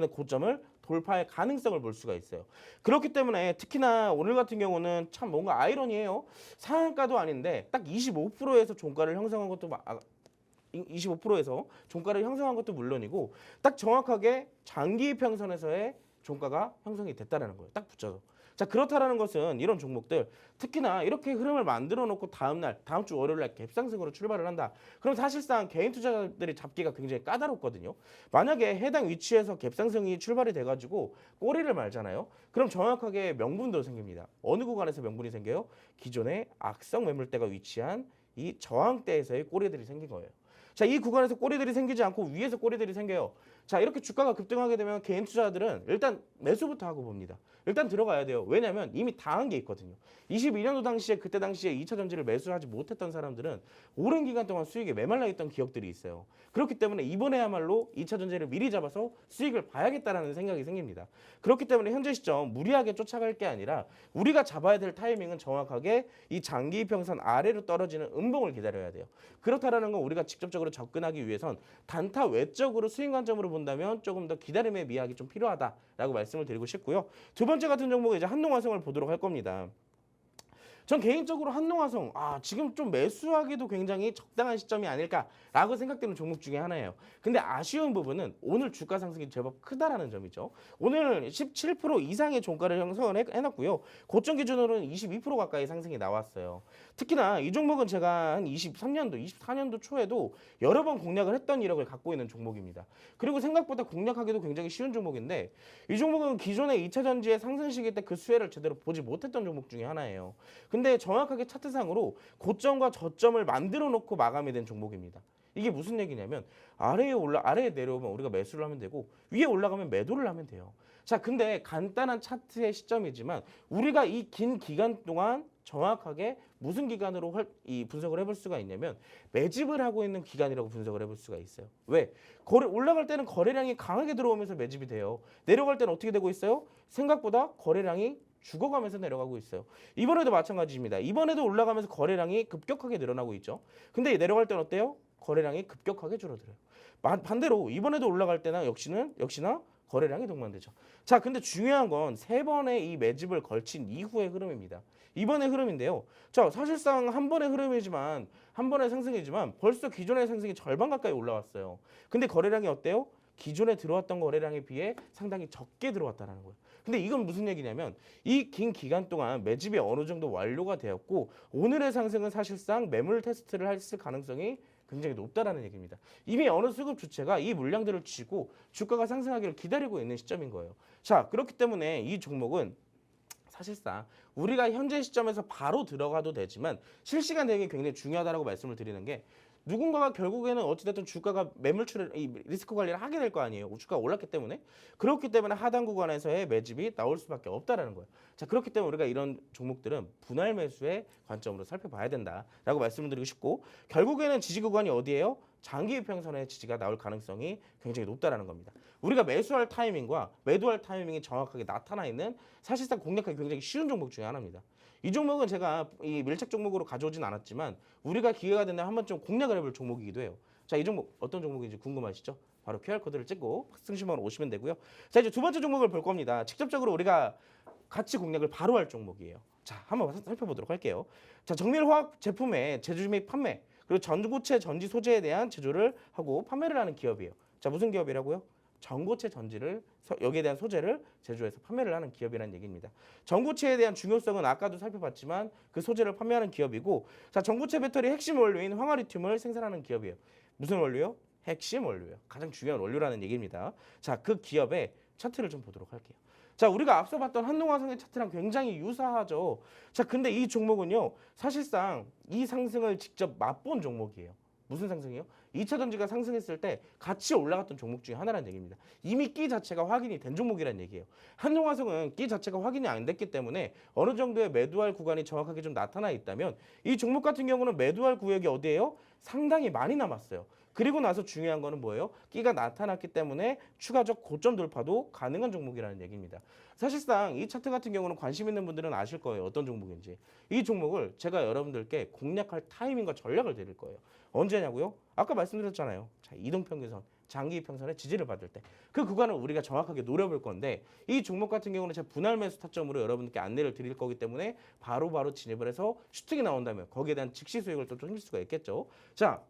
고점을 돌파할 가능성을 볼 수가 있어요. 그렇기 때문에 특히나 오늘 같은 경우는 참 뭔가 아이러니해요. 상한가도 아닌데 딱 25%에서 종가를 형성한 것도 25%에서 종가를 형성한 것도 물론이고 딱 정확하게 장기 이평선에서의 종가가 형성이 됐다라는 거예요. 딱 붙여서. 자, 그렇다라는 것은 이런 종목들 특히나 이렇게 흐름을 만들어 놓고 다음 주 월요일 날 갭상승으로 출발을 한다. 그럼 사실상 개인 투자자들이 잡기가 굉장히 까다롭거든요. 만약에 해당 위치에서 갭상승이 출발이 돼 가지고 꼬리를 말잖아요. 그럼 정확하게 명분도 생깁니다. 어느 구간에서 명분이 생겨요? 기존의 악성 매물대가 위치한 이 저항대에서의 꼬리들이 생긴 거예요. 자, 이 구간에서 꼬리들이 생기지 않고 위에서 꼬리들이 생겨요. 자, 이렇게 주가가 급등하게 되면 개인 투자자들은 일단 매수부터 하고 봅니다. 일단 들어가야 돼요. 왜냐하면 이미 당한 게 있거든요. 22년도 당시에 그때 당시에 2차 전지를 매수하지 못했던 사람들은 오랜 기간 동안 수익에 메말라 있던 기억들이 있어요. 그렇기 때문에 이번에야말로 2차 전지를 미리 잡아서 수익을 봐야겠다라는 생각이 생깁니다. 그렇기 때문에 현재 시점 무리하게 쫓아갈 게 아니라 우리가 잡아야 될 타이밍은 정확하게 이 장기 이평선 아래로 떨어지는 음봉을 기다려야 돼요. 그렇다라는 건 우리가 직접적으로 접근하기 위해선 단타 외적으로 수익 관점으로 본다면 조금 더 기다림의 미학이 좀 필요하다라고 말씀을 드리고 싶고요. 두 번째 같은 종목은 이제 한농화성을 보도록 할 겁니다. 전 개인적으로 한농화성 지금 좀 매수하기도 굉장히 적당한 시점이 아닐까라고 생각되는 종목 중에 하나예요. 근데 아쉬운 부분은 오늘 주가 상승이 제법 크다라는 점이죠. 오늘 17% 이상의 종가를 형성을 해놨고요. 고점 기준으로는 22% 가까이 상승이 나왔어요. 특히나 이 종목은 제가 한 23년도, 24년도 초에도 여러 번 공략을 했던 이력을 갖고 있는 종목입니다. 그리고 생각보다 공략하기도 굉장히 쉬운 종목인데 이 종목은 기존의 2차 전지의 상승 시기 때 그 수혜를 제대로 보지 못했던 종목 중에 하나예요. 근데 정확하게 차트상으로 고점과 저점을 만들어 놓고 마감이 된 종목입니다. 이게 무슨 얘기냐면 아래에 내려오면 우리가 매수를 하면 되고 위에 올라가면 매도를 하면 돼요. 자, 근데 간단한 차트의 시점이지만 우리가 이 긴 기간 동안 정확하게 무슨 기간으로 분석을 해볼 수가 있냐면 매집을 하고 있는 기간이라고 분석을 해볼 수가 있어요. 왜? 올라갈 때는 거래량이 강하게 들어오면서 매집이 돼요. 내려갈 때는 어떻게 되고 있어요? 생각보다 거래량이 죽어가면서 내려가고 있어요. 이번에도 마찬가지입니다. 이번에도 올라가면서 거래량이 급격하게 늘어나고 있죠. 근데 내려갈 때는 어때요? 거래량이 급격하게 줄어들어요. 반대로 이번에도 올라갈 때나 역시나 거래량이 동반되죠. 자, 근데 중요한 건 세 번의 이 매집을 걸친 이후의 흐름입니다. 이번의 흐름인데요. 자, 사실상 한 번의 흐름이지만 한 번의 상승이지만 벌써 기존의 상승이 절반 가까이 올라왔어요. 근데 거래량이 어때요? 기존에 들어왔던 거래량에 비해 상당히 적게 들어왔다는 거예요. 근데 이건 무슨 얘기냐면 이 긴 기간 동안 매집이 어느 정도 완료가 되었고 오늘의 상승은 사실상 매물 테스트를 했을 가능성이 굉장히 높다라는 얘기입니다. 이미 어느 수급 주체가 이 물량들을 쥐고 주가가 상승하기를 기다리고 있는 시점인 거예요. 자, 그렇기 때문에 이 종목은 사실상 우리가 현재 시점에서 바로 들어가도 되지만 실시간 대응이 굉장히 중요하다고 말씀을 드리는 게 누군가가 결국에는 어찌됐든 주가가 매물출을 이 리스크 관리를 하게 될 거 아니에요. 주가가 올랐기 때문에. 그렇기 때문에 하단 구간에서의 매집이 나올 수밖에 없다라는 거예요. 자, 그렇기 때문에 우리가 이런 종목들은 분할 매수의 관점으로 살펴봐야 된다라고 말씀을 드리고 싶고 결국에는 지지 구간이 어디예요? 장기 이평선의 지지가 나올 가능성이 굉장히 높다라는 겁니다. 우리가 매수할 타이밍과 매도할 타이밍이 정확하게 나타나 있는 사실상 공략하기 굉장히 쉬운 종목 중에 하나입니다. 이 종목은 제가 이 밀착 종목으로 가져오진 않았지만 우리가 기회가 된다면 한번 좀 공략을 해볼 종목이기도 해요. 자, 이 종목 어떤 종목인지 궁금하시죠? 바로 QR코드를 찍고 승심원으로 오시면 되고요. 자, 이제 두 번째 종목을 볼 겁니다. 직접적으로 우리가 같이 공략을 바로 할 종목이에요. 자, 한번 살펴보도록 할게요. 자, 정밀화학 제품의 제조 및 판매 그리고 전고체 전지 소재에 대한 제조를 하고 판매를 하는 기업이에요. 자, 무슨 기업이라고요? 전고체 전지를 여기에 대한 소재를 제조해서 판매를 하는 기업이라는 얘기입니다. 전고체에 대한 중요성은 아까도 살펴봤지만 그 소재를 판매하는 기업이고 자, 전고체 배터리 핵심 원료인 황화리튬을 생산하는 기업이에요. 무슨 원료요? 핵심 원료예요. 가장 중요한 원료라는 얘기입니다. 자, 그 기업의 차트를 좀 보도록 할게요. 자, 우리가 앞서 봤던 한농화성의 차트랑 굉장히 유사하죠. 자, 근데 이 종목은요. 사실상 이 상승을 직접 맛본 종목이에요. 무슨 상승이요? 2차 전지가 상승했을 때 같이 올라갔던 종목 중에 하나라는 얘기입니다. 이미 끼 자체가 확인이 된 종목이라는 얘기예요. 한농화성은 끼 자체가 확인이 안 됐기 때문에 어느 정도의 매도할 구간이 정확하게 좀 나타나 있다면 이 종목 같은 경우는 매도할 구역이 어디예요? 상당히 많이 남았어요. 그리고 나서 중요한 거는 뭐예요? 끼가 나타났기 때문에 추가적 고점 돌파도 가능한 종목이라는 얘기입니다. 사실상 이 차트 같은 경우는 관심 있는 분들은 아실 거예요. 어떤 종목인지. 이 종목을 제가 여러분들께 공략할 타이밍과 전략을 드릴 거예요. 언제냐고요? 아까 말씀드렸잖아요. 자, 이동평균선, 장기 이평선의 지지를 받을 때 그 구간을 우리가 정확하게 노려볼 건데 이 종목 같은 경우는 제가 분할 매수 타점으로 여러분들께 안내를 드릴 거기 때문에 바로바로 진입을 해서 슈팅이 나온다면 거기에 대한 즉시 수익을 또 챙길 수가 있겠죠. 자,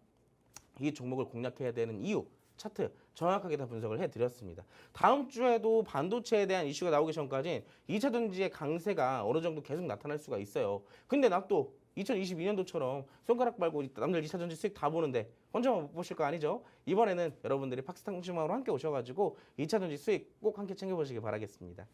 이 종목을 공략해야 되는 이유 차트 정확하게 다 분석을 해드렸습니다. 다음 주에도 반도체에 대한 이슈가 나오기 전까지 2차 전지의 강세가 어느 정도 계속 나타날 수가 있어요. 근데 나 또 2022년도처럼 손가락 빨고 남들 2차 전지 수익 다 보는데 혼자만 못 보실 거 아니죠? 이번에는 여러분들이 팍스통신망으로 함께 오셔가지고 2차 전지 수익 꼭 함께 챙겨보시기 바라겠습니다.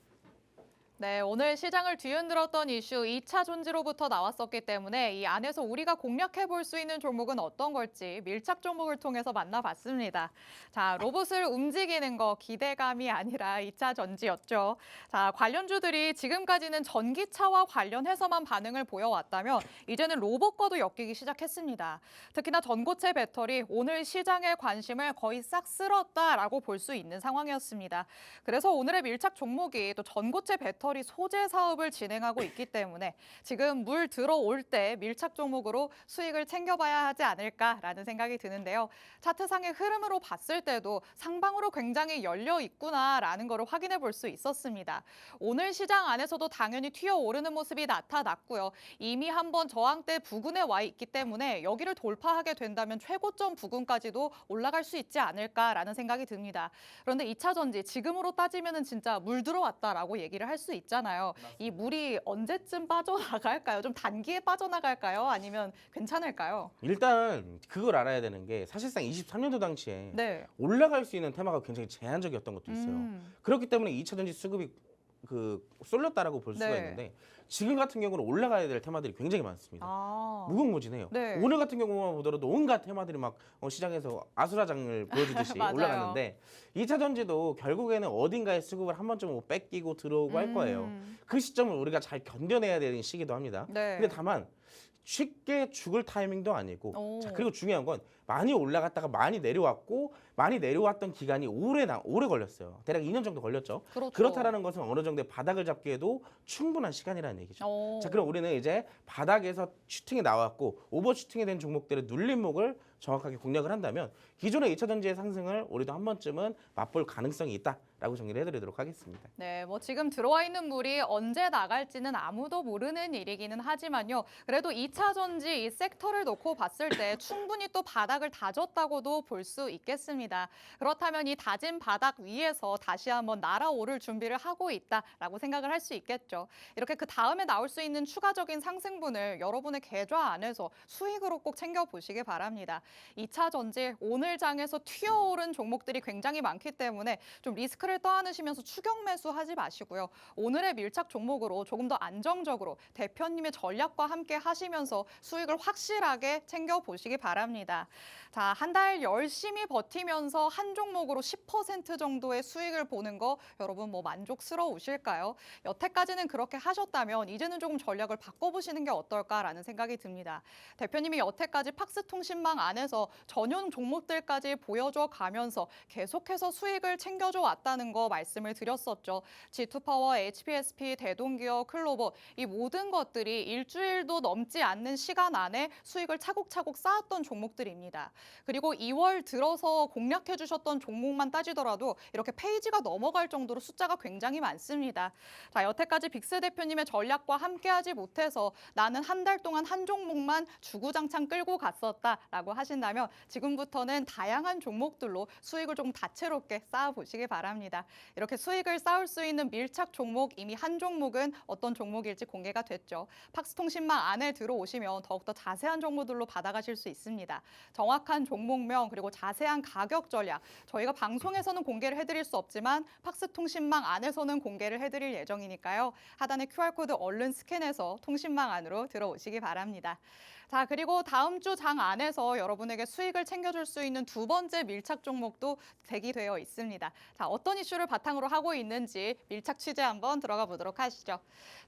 네, 오늘 시장을 뒤흔들었던 이슈 2차 전지로부터 나왔었기 때문에 이 안에서 우리가 공략해 볼 수 있는 종목은 어떤 걸지 밀착 종목을 통해서 만나봤습니다. 자, 로봇을 움직이는 거 기대감이 아니라 2차 전지였죠. 자, 관련주들이 지금까지는 전기차와 관련해서만 반응을 보여왔다면 이제는 로봇과도 엮이기 시작했습니다. 특히나 전고체 배터리 오늘 시장의 관심을 거의 싹 쓸었다라고 볼 수 있는 상황이었습니다. 그래서 오늘의 밀착 종목이 또 전고체 배터리 소재 사업을 진행하고 있기 때문에 지금 물 들어올 때 밀착 종목으로 수익을 챙겨봐야 하지 않을까라는 생각이 드는데요. 차트상의 흐름으로 봤을 때도 상방으로 굉장히 열려 있구나라는 것을 확인해 볼 수 있었습니다. 오늘 시장 안에서도 당연히 튀어오르는 모습이 나타났고요. 이미 한번 저항대 부근에 와 있기 때문에 여기를 돌파하게 된다면 최고점 부근까지도 올라갈 수 있지 않을까라는 생각이 듭니다. 그런데 2차 전지 지금으로 따지면은 진짜 물 들어왔다라고 얘기를 할 수 있잖아요. 이 물이 언제쯤 빠져나갈까요? 좀 단기에 빠져나갈까요? 아니면 괜찮을까요? 일단 그걸 알아야 되는 게 사실상 23년도 당시에 네. 올라갈 수 있는 테마가 굉장히 제한적이었던 것도 있어요. 그렇기 때문에 2차 전지 수급이 쏠렸다라고 볼 수가 네. 있는데 지금 같은 경우는 올라가야 될 테마들이 굉장히 많습니다. 아. 무궁무진해요. 네. 오늘 같은 경우만 보더라도 온갖 테마들이 막 시장에서 아수라장을 보여주듯이 맞아요. 올라갔는데 2차 전지도 결국에는 어딘가에 수급을 한 번쯤 뭐 뺏기고 들어오고 할 거예요. 그 시점을 우리가 잘 견뎌내야 되는 시기도 합니다. 네. 근데 다만 쉽게 죽을 타이밍도 아니고 오. 자 그리고 중요한 건 많이 올라갔다가 많이 내려왔고 많이 내려왔던 기간이 오래 걸렸어요. 대략 2년 정도 걸렸죠. 그렇죠. 그렇다라는 것은 어느 정도의 바닥을 잡기에도 충분한 시간이라는 얘기죠. 오. 자 그럼 우리는 이제 바닥에서 슈팅이 나왔고 오버슈팅이 된 종목들의 눌림목을 정확하게 공략을 한다면 기존의 2차 전지의 상승을 우리도 한 번쯤은 맛볼 가능성이 있다라고 정리를 해드리도록 하겠습니다. 네, 뭐 지금 들어와 있는 물이 언제 나갈지는 아무도 모르는 일이기는 하지만요. 그래도 2차 전지 이 섹터를 놓고 봤을 때 충분히 또 바닥을 다졌다고도 볼 수 있겠습니다. 그렇다면 이 다진 바닥 위에서 다시 한번 날아오를 준비를 하고 있다라고 생각을 할 수 있겠죠. 이렇게 그 다음에 나올 수 있는 추가적인 상승분을 여러분의 계좌 안에서 수익으로 꼭 챙겨보시기 바랍니다. 2차 전지 오늘 장에서 튀어오른 종목들이 굉장히 많기 때문에 좀 리스크를 떠안으시면서 추격 매수하지 마시고요. 오늘의 밀착 종목으로 조금 더 안정적으로 대표님의 전략과 함께 하시면서 수익을 확실하게 챙겨보시기 바랍니다. 자, 한 달 열심히 버티면서 한 종목으로 10% 정도의 수익을 보는 거 여러분 뭐 만족스러우실까요? 여태까지는 그렇게 하셨다면 이제는 조금 전략을 바꿔보시는 게 어떨까라는 생각이 듭니다. 대표님이 여태까지 팍스통신망 안에서 전용 종목들까지 보여줘 가면서 계속해서 수익을 챙겨줘 왔다는 거 말씀을 드렸었죠. G2파워, HPSP, 대동기업, 클로버 이 모든 것들이 일주일도 넘지 않는 시간 안에 수익을 차곡차곡 쌓았던 종목들입니다. 그리고 2월 들어서 공략해 주셨던 종목만 따지더라도 이렇게 페이지가 넘어갈 정도로 숫자가 굉장히 많습니다. 자, 여태까지 빅스 대표님의 전략과 함께하지 못해서 나는 한 달 동안 한 종목만 주구장창 끌고 갔었다라고 하신다면 지금부터는 다양한 종목들로 수익을 좀 다채롭게 쌓아보시기 바랍니다. 이렇게 수익을 쌓을 수 있는 밀착 종목 이미 한 종목은 어떤 종목일지 공개가 됐죠. 팍스통신망 안에 들어오시면 더욱더 자세한 정보들로 받아가실 수 있습니다. 정확한 종목명 그리고 자세한 가격 전략 저희가 방송에서는 공개를 해드릴 수 없지만 팍스통신망 안에서는 공개를 해드릴 예정이니까요. 하단의 QR코드 얼른 스캔해서 통신망 안으로 들어오시기 바랍니다. 자, 그리고 다음 주 장 안에서 여러분에게 수익을 챙겨줄 수 있는 두 번째 밀착 종목도 대기되어 있습니다. 자, 어떤 이슈를 바탕으로 하고 있는지 밀착 취재 한번 들어가 보도록 하시죠.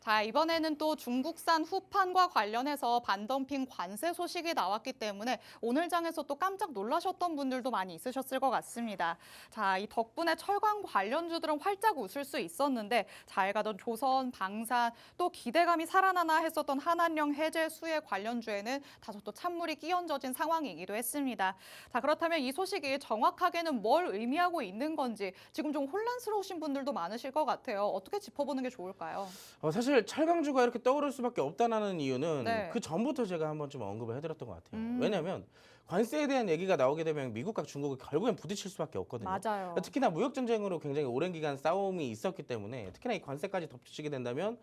자, 이번에는 또 중국산 후판과 관련해서 반덤핑 관세 소식이 나왔기 때문에 오늘 장에서 또 깜짝 놀라셨던 분들도 많이 있으셨을 것 같습니다. 자, 이 덕분에 철강 관련주들은 활짝 웃을 수 있었는데 잘 가던 조선, 방산, 또 기대감이 살아나나 했었던 한한령 해제 수혜 관련주에는 다소 또 찬물이 끼얹어진 상황이기도 했습니다. 자, 그렇다면 이 소식이 정확하게는 뭘 의미하고 있는 건지 지금 좀 혼란스러우신 분들도 많으실 것 같아요. 어떻게 짚어보는 게 좋을까요? 사실 철강주가 이렇게 떠오를 수밖에 없다는 이유는 네. 그 전부터 제가 한번 좀 언급을 해드렸던 것 같아요. 왜냐하면 관세에 대한 얘기가 나오게 되면 미국과 중국이 결국엔 부딪힐 수밖에 없거든요. 맞아요. 특히나 무역 전쟁으로 굉장히 오랜 기간 싸움이 있었기 때문에 특히나 이 관세까지 덧붙이게 된다면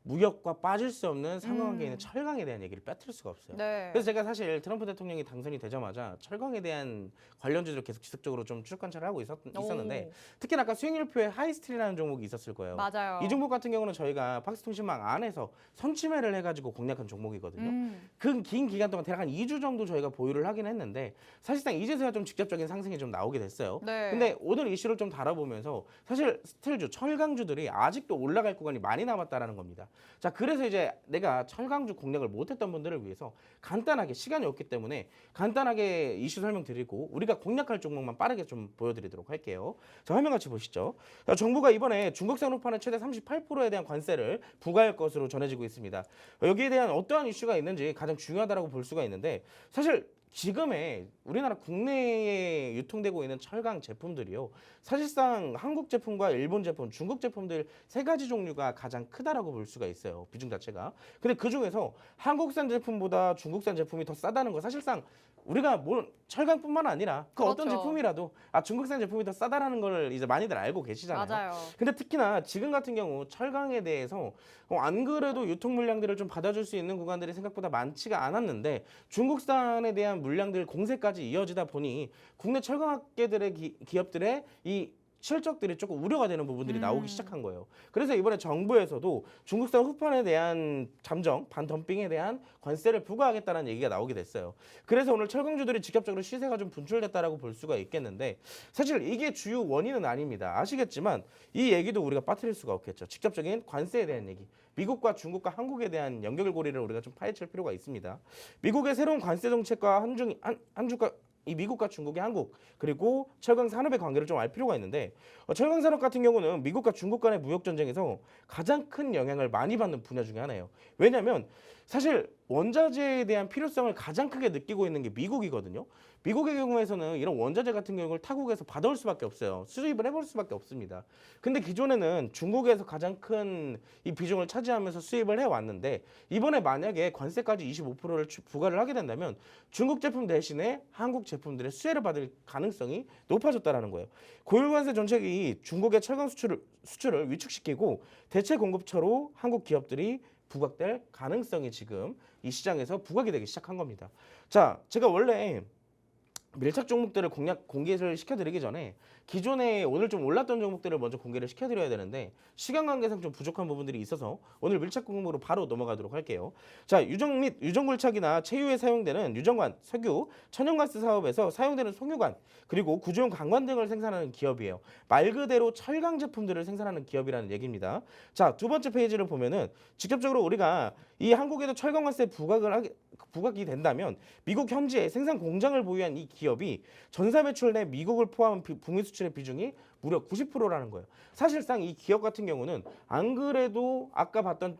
무역과 빠질 수 없는 상호관계에 있는 철강에 대한 얘기를 빼뜨릴 수가 없어요. 네. 그래서 제가 사실 트럼프 대통령이 당선이 되자마자 철강에 대한 관련주들을 계속 지속적으로 좀 추적 관찰을 하고 있었는데 특히나 아까 수익률표에 하이스틸이라는 종목이 있었을 거예요. 맞아요. 이 종목 같은 경우는 저희가 팍스통신망 안에서 선취매를 해가지고 공략한 종목이거든요. 그 긴 기간 동안 대략 한 2주 정도 저희가 보유를 하긴 했는데 사실상 이제서야 좀 직접적인 상승이 좀 나오게 됐어요. 네. 근데 오늘 이슈를 좀 다뤄보면서 사실 스틸주, 철강주들이 아직도 올라갈 구간이 많이 남았다라는 겁니다. 자, 그래서 이제 내가 철강주 공략을 못했던 분들을 위해서 간단하게 시간이 없기 때문에 간단하게 이슈 설명드리고 우리가 공략할 종목만 빠르게 좀 보여드리도록 할게요. 자, 화면 같이 보시죠. 자, 정부가 이번에 중국산 우파는 최대 38%에 대한 관세를 부과할 것으로 전해지고 있습니다. 여기에 대한 어떠한 이슈가 있는지 가장 중요하다고 볼 수가 있는데 사실 지금의 우리나라 국내에 유통되고 있는 철강 제품들이요. 사실상 한국 제품과 일본 제품, 중국 제품들 세 가지 종류가 가장 크다라고 볼 수가 있어요. 비중 자체가. 근데 그중에서 한국산 제품보다 중국산 제품이 더 싸다는 거 사실상 우리가 뭐 철강뿐만 아니라 그 어떤 그렇죠. 제품이라도 중국산 제품이 더 싸다라는 걸 이제 많이들 알고 계시잖아요. 맞아요. 근데 특히나 지금 같은 경우 철강에 대해서 안 그래도 유통 물량들을 좀 받아줄 수 있는 구간들이 생각보다 많지가 않았는데 중국산에 대한 물량들 공세까지 이어지다 보니 국내 철강업계들의 기업들의 이 실적들이 조금 우려가 되는 부분들이 나오기 시작한 거예요. 그래서 이번에 정부에서도 중국산 후판에 대한 잠정, 반덤핑에 대한 관세를 부과하겠다는 얘기가 나오게 됐어요. 그래서 오늘 철강주들이 직접적으로 시세가 좀 분출됐다라고 볼 수가 있겠는데 사실 이게 주요 원인은 아닙니다. 아시겠지만 이 얘기도 우리가 빠뜨릴 수가 없겠죠. 직접적인 관세에 대한 얘기. 미국과 중국과 한국에 대한 연결고리를 우리가 좀 파헤칠 필요가 있습니다. 미국의 새로운 관세 정책과 한주가 이 미국과 중국의 한국 그리고 철강 산업의 관계를 좀 알 필요가 있는데 철강 산업 같은 경우는 미국과 중국 간의 무역 전쟁에서 가장 큰 영향을 많이 받는 분야 중에 하나예요. 왜냐하면 사실 원자재에 대한 필요성을 가장 크게 느끼고 있는 게 미국이거든요. 미국의 경우에서는 이런 원자재 같은 경우를 타국에서 받아올 수밖에 없어요. 수입을 해볼 수밖에 없습니다. 근데 기존에는 중국에서 가장 큰 이 비중을 차지하면서 수입을 해왔는데 이번에 만약에 관세까지 25%를 부과를 하게 된다면 중국 제품 대신에 한국 제품들의 수혜를 받을 가능성이 높아졌다는 거예요. 고율관세 정책이 중국의 철강 수출을 위축시키고 대체 공급처로 한국 기업들이 부각될 가능성이 지금 이 시장에서 부각이 되기 시작한 겁니다. 자, 제가 원래 밀착 종목들을 공개를 시켜드리기 전에 기존에 오늘 좀 올랐던 종목들을 먼저 공개를 시켜드려야 되는데 시간 관계상 좀 부족한 부분들이 있어서 오늘 밀착 종목으로 바로 넘어가도록 할게요. 자, 유정 및 유정굴착이나 체유에 사용되는 유정관, 석유, 천연가스 사업에서 사용되는 송유관 그리고 구조용 관관 등을 생산하는 기업이에요. 말 그대로 철강 제품들을 생산하는 기업이라는 얘기입니다. 자, 두 번째 페이지를 보면은 직접적으로 우리가 이 한국에도 철강관세 부각이 된다면 미국 현지에 생산 공장을 보유한 이 기업이 전사 매출 내 미국을 포함한 북미 수출의 비중이 무려 90%라는 거예요. 사실상 이 기업 같은 경우는 안 그래도 아까 봤던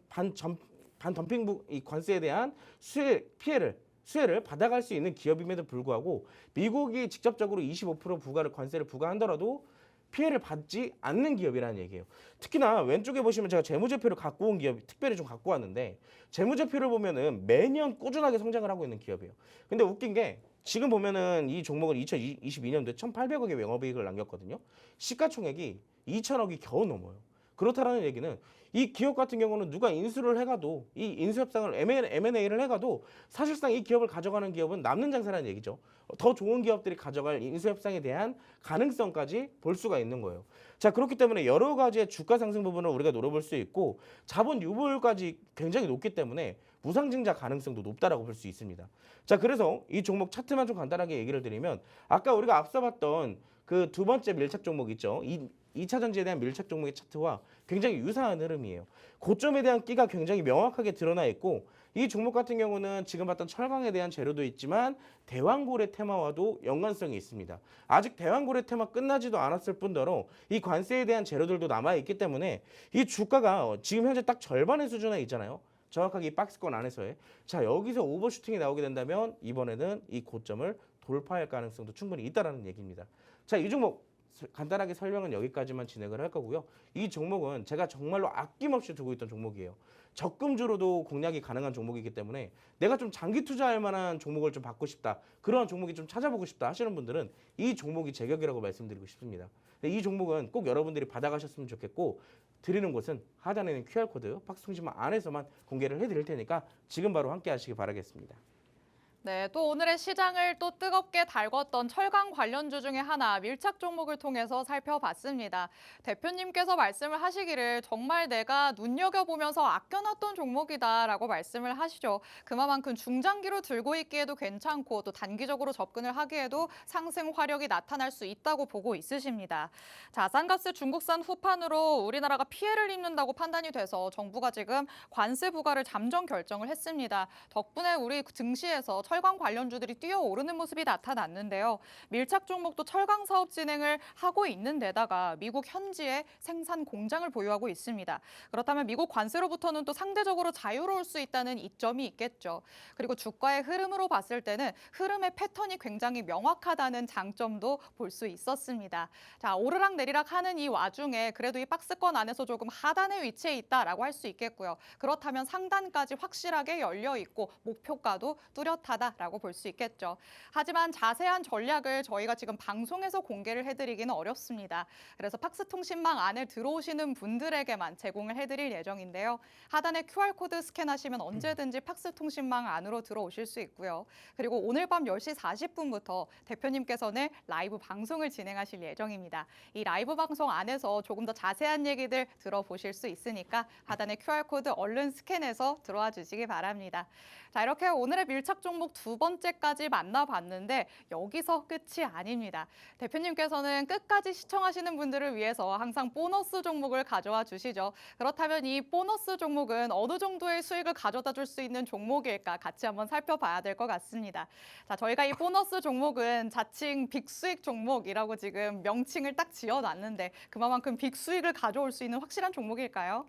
반덤핑 이 관세에 대한 수혜를 받아갈 수 있는 기업임에도 불구하고 미국이 직접적으로 25% 관세를 부과한다라도 피해를 받지 않는 기업이라는 얘기예요. 특히나 왼쪽에 보시면 제가 재무제표를 갖고 온 기업 특별히 좀 갖고 왔는데 재무제표를 보면은 매년 꾸준하게 성장을 하고 있는 기업이에요. 근데 웃긴 게 지금 보면은 이 종목은 2022년도에 1,800억의 영업이익을 남겼거든요. 시가총액이 2,000억이 겨우 넘어요. 그렇다라는 얘기는 이 기업 같은 경우는 누가 인수를 해가도 이 인수협상을 M&A를 해가도 사실상 이 기업을 가져가는 기업은 남는 장사라는 얘기죠. 더 좋은 기업들이 가져갈 인수협상에 대한 가능성까지 볼 수가 있는 거예요. 자, 그렇기 때문에 여러 가지의 주가 상승 부분을 우리가 노려볼 수 있고 자본 유보율까지 굉장히 높기 때문에 무상증자 가능성도 높다라고 볼 수 있습니다. 자, 그래서 이 종목 차트만 좀 간단하게 얘기를 드리면 아까 우리가 앞서 봤던 그 두 번째 밀착 종목 있죠. 2차 전지에 대한 밀착 종목의 차트와 굉장히 유사한 흐름이에요. 고점에 대한 끼가 굉장히 명확하게 드러나 있고 이 종목 같은 경우는 지금 봤던 철강에 대한 재료도 있지만 대왕고래 테마와도 연관성이 있습니다. 아직 대왕고래 테마 끝나지도 않았을 뿐더러 이 관세에 대한 재료들도 남아있기 때문에 이 주가가 지금 현재 딱 절반의 수준에 있잖아요. 정확하게 이 박스권 안에서의. 자, 여기서 오버슈팅이 나오게 된다면 이번에는 이 고점을 돌파할 가능성도 충분히 있다라는 얘기입니다. 자, 이 종목 간단하게 설명은 여기까지만 진행을 할 거고요. 이 종목은 제가 정말로 아낌없이 두고 있던 종목이에요. 적금주로도 공략이 가능한 종목이기 때문에 내가 좀 장기 투자할 만한 종목을 좀 받고 싶다. 그런 종목이 좀 찾아보고 싶다 하시는 분들은 이 종목이 제격이라고 말씀드리고 싶습니다. 이 종목은 꼭 여러분들이 받아가셨으면 좋겠고 드리는 곳은 하단에 있는 QR코드 박스통신망 안에서만 공개를 해드릴 테니까 지금 바로 함께 하시기 바라겠습니다. 네, 또 오늘의 시장을 또 뜨겁게 달궜던 철강 관련주 중에 하나 밀착 종목을 통해서 살펴봤습니다. 대표님께서 말씀을 하시기를 정말 내가 눈여겨보면서 아껴놨던 종목이다라고 말씀을 하시죠. 그만큼 중장기로 들고 있기에도 괜찮고 또 단기적으로 접근을 하기에도 상승 화력이 나타날 수 있다고 보고 있으십니다. 자산가스 중국산 후판으로 우리나라가 피해를 입는다고 판단이 돼서 정부가 지금 관세 부과를 잠정 결정을 했습니다. 덕분에 우리 증시에서 철강 관련주들이 뛰어오르는 모습이 나타났는데요. 밀착 종목도 철강 사업 진행을 하고 있는 데다가 미국 현지에 생산 공장을 보유하고 있습니다. 그렇다면 미국 관세로부터는 또 상대적으로 자유로울 수 있다는 이점이 있겠죠. 그리고 주가의 흐름으로 봤을 때는 흐름의 패턴이 굉장히 명확하다는 장점도 볼 수 있었습니다. 자, 오르락 내리락 하는 이 와중에 그래도 이 박스권 안에서 조금 하단에 위치해 있다라고 할 수 있겠고요. 그렇다면 상단까지 확실하게 열려 있고 목표가도 뚜렷하다. 라고 볼 수 있겠죠. 하지만 자세한 전략을 저희가 지금 방송에서 공개를 해드리기는 어렵습니다. 그래서 팍스통신망 안에 들어오시는 분들에게만 제공을 해드릴 예정인데요. 하단에 QR코드 스캔하시면 언제든지 팍스통신망 안으로 들어오실 수 있고요. 그리고 오늘 밤 10시 40분부터 대표님께서는 라이브 방송을 진행하실 예정입니다. 이 라이브 방송 안에서 조금 더 자세한 얘기들 들어보실 수 있으니까 하단에 QR코드 얼른 스캔해서 들어와 주시기 바랍니다. 자, 이렇게 오늘의 밀착 종목 두 번째까지 만나봤는데 여기서 끝이 아닙니다. 대표님께서는 끝까지 시청하시는 분들을 위해서 항상 보너스 종목을 가져와 주시죠. 그렇다면 이 보너스 종목은 어느 정도의 수익을 가져다 줄 수 있는 종목일까 같이 한번 살펴봐야 될 것 같습니다. 자, 저희가 이 보너스 종목은 자칭 빅수익 종목이라고 지금 명칭을 딱 지어놨는데 그만큼 빅수익을 가져올 수 있는 확실한 종목일까요?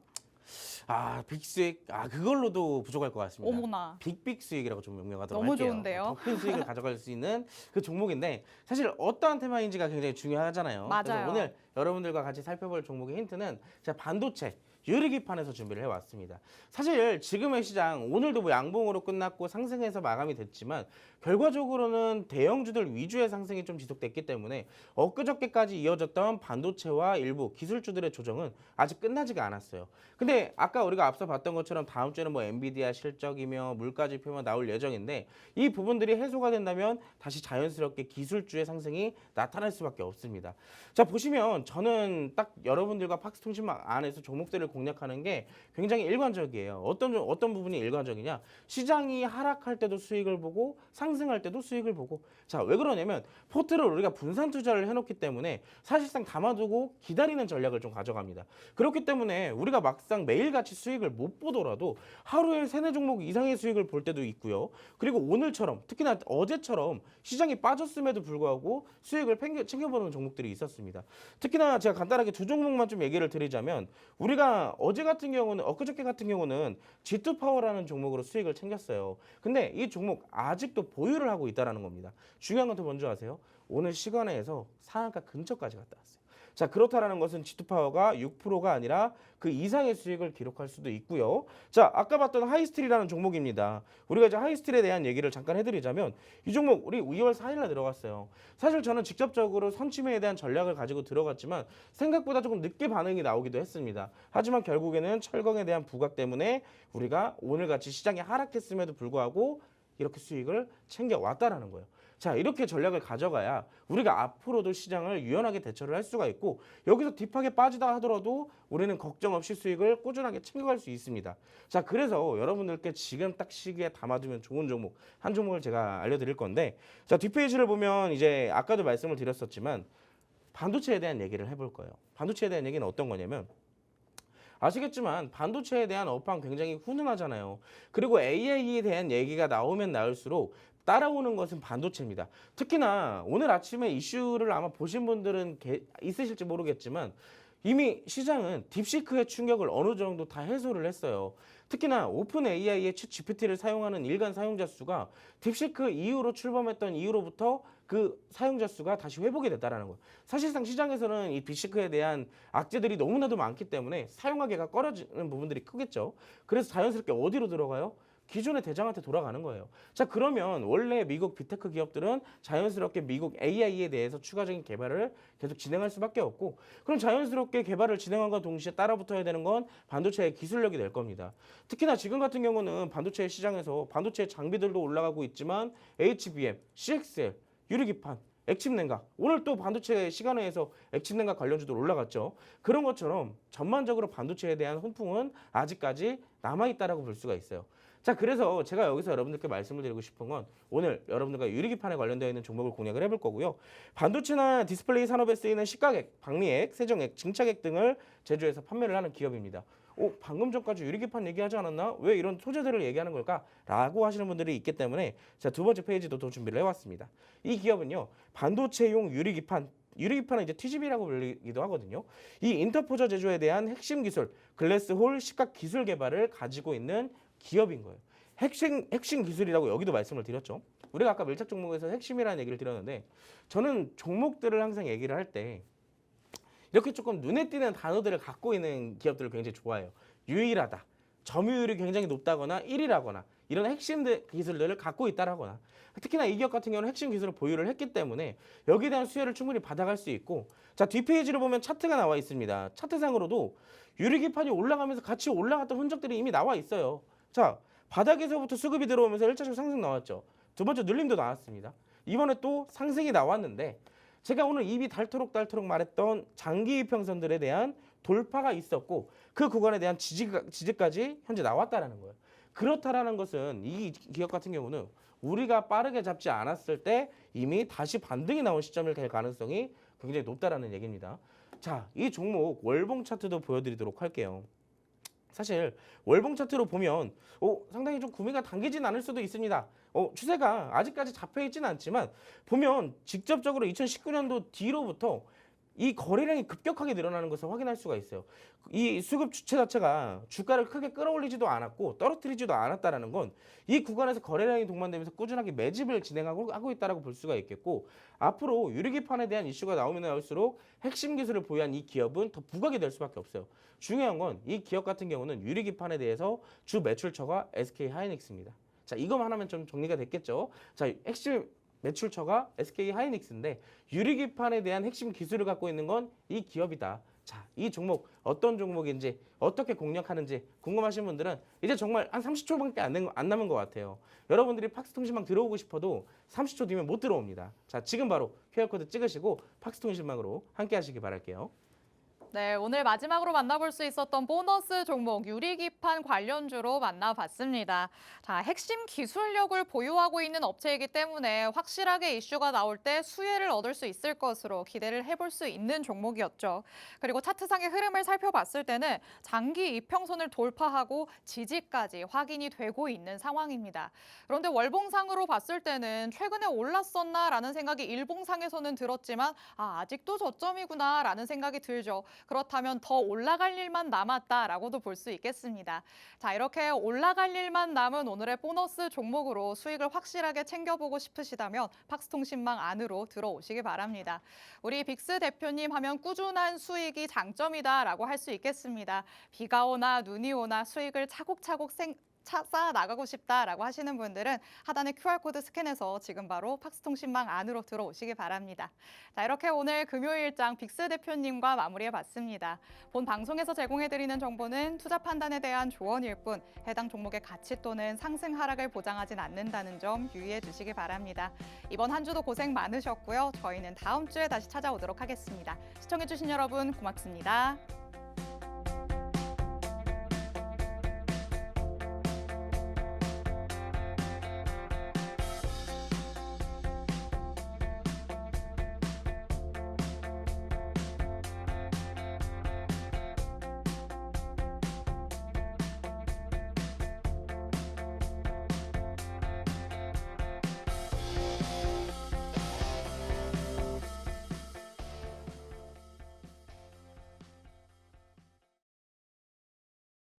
빅수익, 그걸로도 부족할 것 같습니다. 어머나. 빅빅 수익이라고 좀 명명하도록 너무 할게요. 좋은데요? 더 큰 수익을 가져갈 수 있는 그 종목인데 사실 어떠한 테마인지가 굉장히 중요하잖아요. 맞아요. 그래서 오늘 여러분들과 같이 살펴볼 종목의 힌트는 제가 반도체 유리기판에서 준비를 해왔습니다. 사실 지금의 시장 오늘도 뭐 양봉으로 끝났고 상승해서 마감이 됐지만 결과적으로는 대형주들 위주의 상승이 좀 지속됐기 때문에 엊그저께까지 이어졌던 반도체와 일부 기술주들의 조정은 아직 끝나지가 않았어요. 근데 아까 우리가 앞서 봤던 것처럼 다음 주에는 뭐 엔비디아 실적이며 물가 지표만 나올 예정인데 이 부분들이 해소가 된다면 다시 자연스럽게 기술주의 상승이 나타날 수밖에 없습니다. 자, 보시면 저는 딱 여러분들과 팍스통신망 안에서 종목들을 공략하는 게 굉장히 일관적이에요. 어떤 부분이 일관적이냐? 시장이 하락할 때도 수익을 보고 상승할 때도 수익을 보고. 자, 왜 그러냐면 포트를 우리가 분산 투자를 해놓기 때문에 사실상 담아두고 기다리는 전략을 좀 가져갑니다. 그렇기 때문에 우리가 막상 매일같이 수익을 못 보더라도 하루에 3-4종목 이상의 수익을 볼 때도 있고요. 그리고 오늘처럼 특히나 어제처럼 시장이 빠졌음에도 불구하고 수익을 챙겨보는 종목들이 있었습니다. 특히나 제가 간단하게 두 종목만 좀 얘기를 드리자면 우리가 엊그저께 같은 경우는 G2파워라는 종목으로 수익을 챙겼어요. 근데 이 종목 아직도 보유를 하고 있다는 겁니다. 중요한 건 더 먼저 아세요? 오늘 시간에서 상한가 근처까지 갔다 왔어요. 자, 그렇다라는 것은 G2파워가 6%가 아니라 그 이상의 수익을 기록할 수도 있고요. 자, 아까 봤던 하이스틸이라는 종목입니다. 우리가 이제 하이스틸에 대한 얘기를 잠깐 해드리자면 이 종목 우리 2월 4일날 들어갔어요. 사실 저는 직접적으로 선취매에 대한 전략을 가지고 들어갔지만 생각보다 조금 늦게 반응이 나오기도 했습니다. 하지만 결국에는 철강에 대한 부각 때문에 우리가 오늘같이 시장이 하락했음에도 불구하고 이렇게 수익을 챙겨왔다라는 거예요. 자, 이렇게 전략을 가져가야 우리가 앞으로도 시장을 유연하게 대처를 할 수가 있고 여기서 딥하게 빠지다 하더라도 우리는 걱정 없이 수익을 꾸준하게 챙겨갈 수 있습니다. 자, 그래서 여러분들께 지금 딱 시기에 담아두면 좋은 종목 한 종목을 제가 알려드릴 건데 자, 뒷페이지를 보면 이제 아까도 말씀을 드렸었지만 반도체에 대한 얘기를 해볼 거예요. 반도체에 대한 얘기는 어떤 거냐면 아시겠지만 반도체에 대한 업황 굉장히 훈훈하잖아요. 그리고 AI에 대한 얘기가 나오면 나올수록 따라오는 것은 반도체입니다. 특히나 오늘 아침에 이슈를 아마 보신 분들은 있으실지 모르겠지만 이미 시장은 딥시크의 충격을 어느 정도 다 해소를 했어요. 특히나 오픈 AI의 챗 GPT를 사용하는 일간 사용자 수가 딥시크 이후로 출범했던 이후로부터 그 사용자 수가 다시 회복이 됐다라는 거예요. 사실상 시장에서는 이 빅시크에 대한 악재들이 너무나도 많기 때문에 사용하기가 꺼려지는 부분들이 크겠죠. 그래서 자연스럽게 어디로 들어가요? 기존의 대장한테 돌아가는 거예요. 자, 그러면 원래 미국 빅테크 기업들은 자연스럽게 미국 AI에 대해서 추가적인 개발을 계속 진행할 수밖에 없고, 그럼 자연스럽게 개발을 진행함과 동시에 따라붙어야 되는 건 반도체의 기술력이 될 겁니다. 특히나 지금 같은 경우는 반도체 시장에서 반도체 장비들도 올라가고 있지만 HBM, CXL, 유리기판, 액침 냉각, 오늘 또 반도체 시간회에서 액침 냉각 관련주도 올라갔죠. 그런 것처럼 전반적으로 반도체에 대한 훈풍은 아직까지 남아있다라고 볼 수가 있어요. 자, 그래서 제가 여기서 여러분들께 말씀을 드리고 싶은 건 오늘 여러분들과 유리기판에 관련되어 있는 종목을 공략을 해볼 거고요. 반도체나 디스플레이 산업에 쓰이는 시가액, 박리액, 세정액, 증착액 등을 제조해서 판매를 하는 기업입니다. 방금 전까지 유리기판 얘기하지 않았나? 왜 이런 소재들을 얘기하는 걸까? 라고 하시는 분들이 있기 때문에 제가 두 번째 페이지도 또 준비를 해왔습니다. 이 기업은요, 반도체용 유리기판은 이제 TGB라고 불리기도 하거든요. 이 인터포저 제조에 대한 핵심 기술, 글래스홀 식각 기술 개발을 가지고 있는 기업인 거예요. 핵심 기술이라고 여기도 말씀을 드렸죠. 우리가 아까 밀착 종목에서 핵심이라는 얘기를 드렸는데, 저는 종목들을 항상 얘기를 할 때 이렇게 조금 눈에 띄는 단어들을 갖고 있는 기업들을 굉장히 좋아해요. 유일하다, 점유율이 굉장히 높다거나 1위라거나 이런 핵심 기술들을 갖고 있다라거나, 특히나 이 기업 같은 경우는 핵심 기술을 보유를 했기 때문에 여기에 대한 수혜를 충분히 받아갈 수 있고, 자, 뒷페이지를 보면 차트가 나와 있습니다. 차트상으로도 유리기판이 올라가면서 같이 올라갔던 흔적들이 이미 나와 있어요. 자, 바닥에서부터 수급이 들어오면서 1차적 상승 나왔죠. 두 번째 눌림도 나왔습니다. 이번에 또 상승이 나왔는데, 제가 오늘 입이 닳도록 말했던 장기 이평선들에 대한 돌파가 있었고 그 구간에 대한 지지까지 현재 나왔다라는 거예요. 그렇다라는 것은 이 기업 같은 경우는 우리가 빠르게 잡지 않았을 때 이미 다시 반등이 나온 시점일 가능성이 굉장히 높다라는 얘기입니다. 자, 이 종목 월봉 차트도 보여드리도록 할게요. 사실 월봉 차트로 보면 상당히 좀 구매가 당기진 않을 수도 있습니다. 추세가 아직까지 잡혀있지는 않지만 보면 직접적으로 2019년도 뒤로부터 이 거래량이 급격하게 늘어나는 것을 확인할 수가 있어요. 이 수급 주체 자체가 주가를 크게 끌어올리지도 않았고 떨어뜨리지도 않았다라는 건 이 구간에서 거래량이 동반되면서 꾸준하게 매집을 진행하고 있다라고 볼 수가 있겠고, 앞으로 유리기판에 대한 이슈가 나오면 나올수록 핵심 기술을 보유한 이 기업은 더 부각이 될 수밖에 없어요. 중요한 건 이 기업 같은 경우는 유리기판에 대해서 주 매출처가 SK하이닉스입니다. 자, 이것만 하면 좀 정리가 됐겠죠. 자, 핵심 매출처가 SK하이닉스인데 유리기판에 대한 핵심 기술을 갖고 있는 건 이 기업이다. 자, 이 종목 어떤 종목인지 어떻게 공략하는지 궁금하신 분들은 이제 정말 한 30초밖에 안 남은 것 같아요. 여러분들이 팍스통신망 들어오고 싶어도 30초 뒤면 못 들어옵니다. 자, 지금 바로 QR코드 찍으시고 팍스통신망으로 함께 하시기 바랄게요. 네, 오늘 마지막으로 만나볼 수 있었던 보너스 종목 유리기판 관련주로 만나봤습니다. 자, 핵심 기술력을 보유하고 있는 업체이기 때문에 확실하게 이슈가 나올 때 수혜를 얻을 수 있을 것으로 기대를 해볼 수 있는 종목이었죠. 그리고 차트상의 흐름을 살펴봤을 때는 장기 이평선을 돌파하고 지지까지 확인이 되고 있는 상황입니다. 그런데 월봉상으로 봤을 때는 최근에 올랐었나라는 생각이 일봉상에서는 들었지만 아직도 저점이구나라는 생각이 들죠. 그렇다면 더 올라갈 일만 남았다라고도 볼 수 있겠습니다. 자, 이렇게 올라갈 일만 남은 오늘의 보너스 종목으로 수익을 확실하게 챙겨보고 싶으시다면 팍스통신망 안으로 들어오시기 바랍니다. 우리 빅스 대표님 하면 꾸준한 수익이 장점이다라고 할 수 있겠습니다. 비가 오나 눈이 오나 수익을 차곡차곡 쌓아 나가고 싶다라고 하시는 분들은 하단의 QR코드 스캔해서 지금 바로 팍스통신망 안으로 들어오시기 바랍니다. 자, 이렇게 오늘 금요일장 빅스 대표님과 마무리해봤습니다. 본 방송에서 제공해드리는 정보는 투자 판단에 대한 조언일 뿐 해당 종목의 가치 또는 상승 하락을 보장하진 않는다는 점 유의해 주시기 바랍니다. 이번 한 주도 고생 많으셨고요. 저희는 다음 주에 다시 찾아오도록 하겠습니다. 시청해주신 여러분 고맙습니다.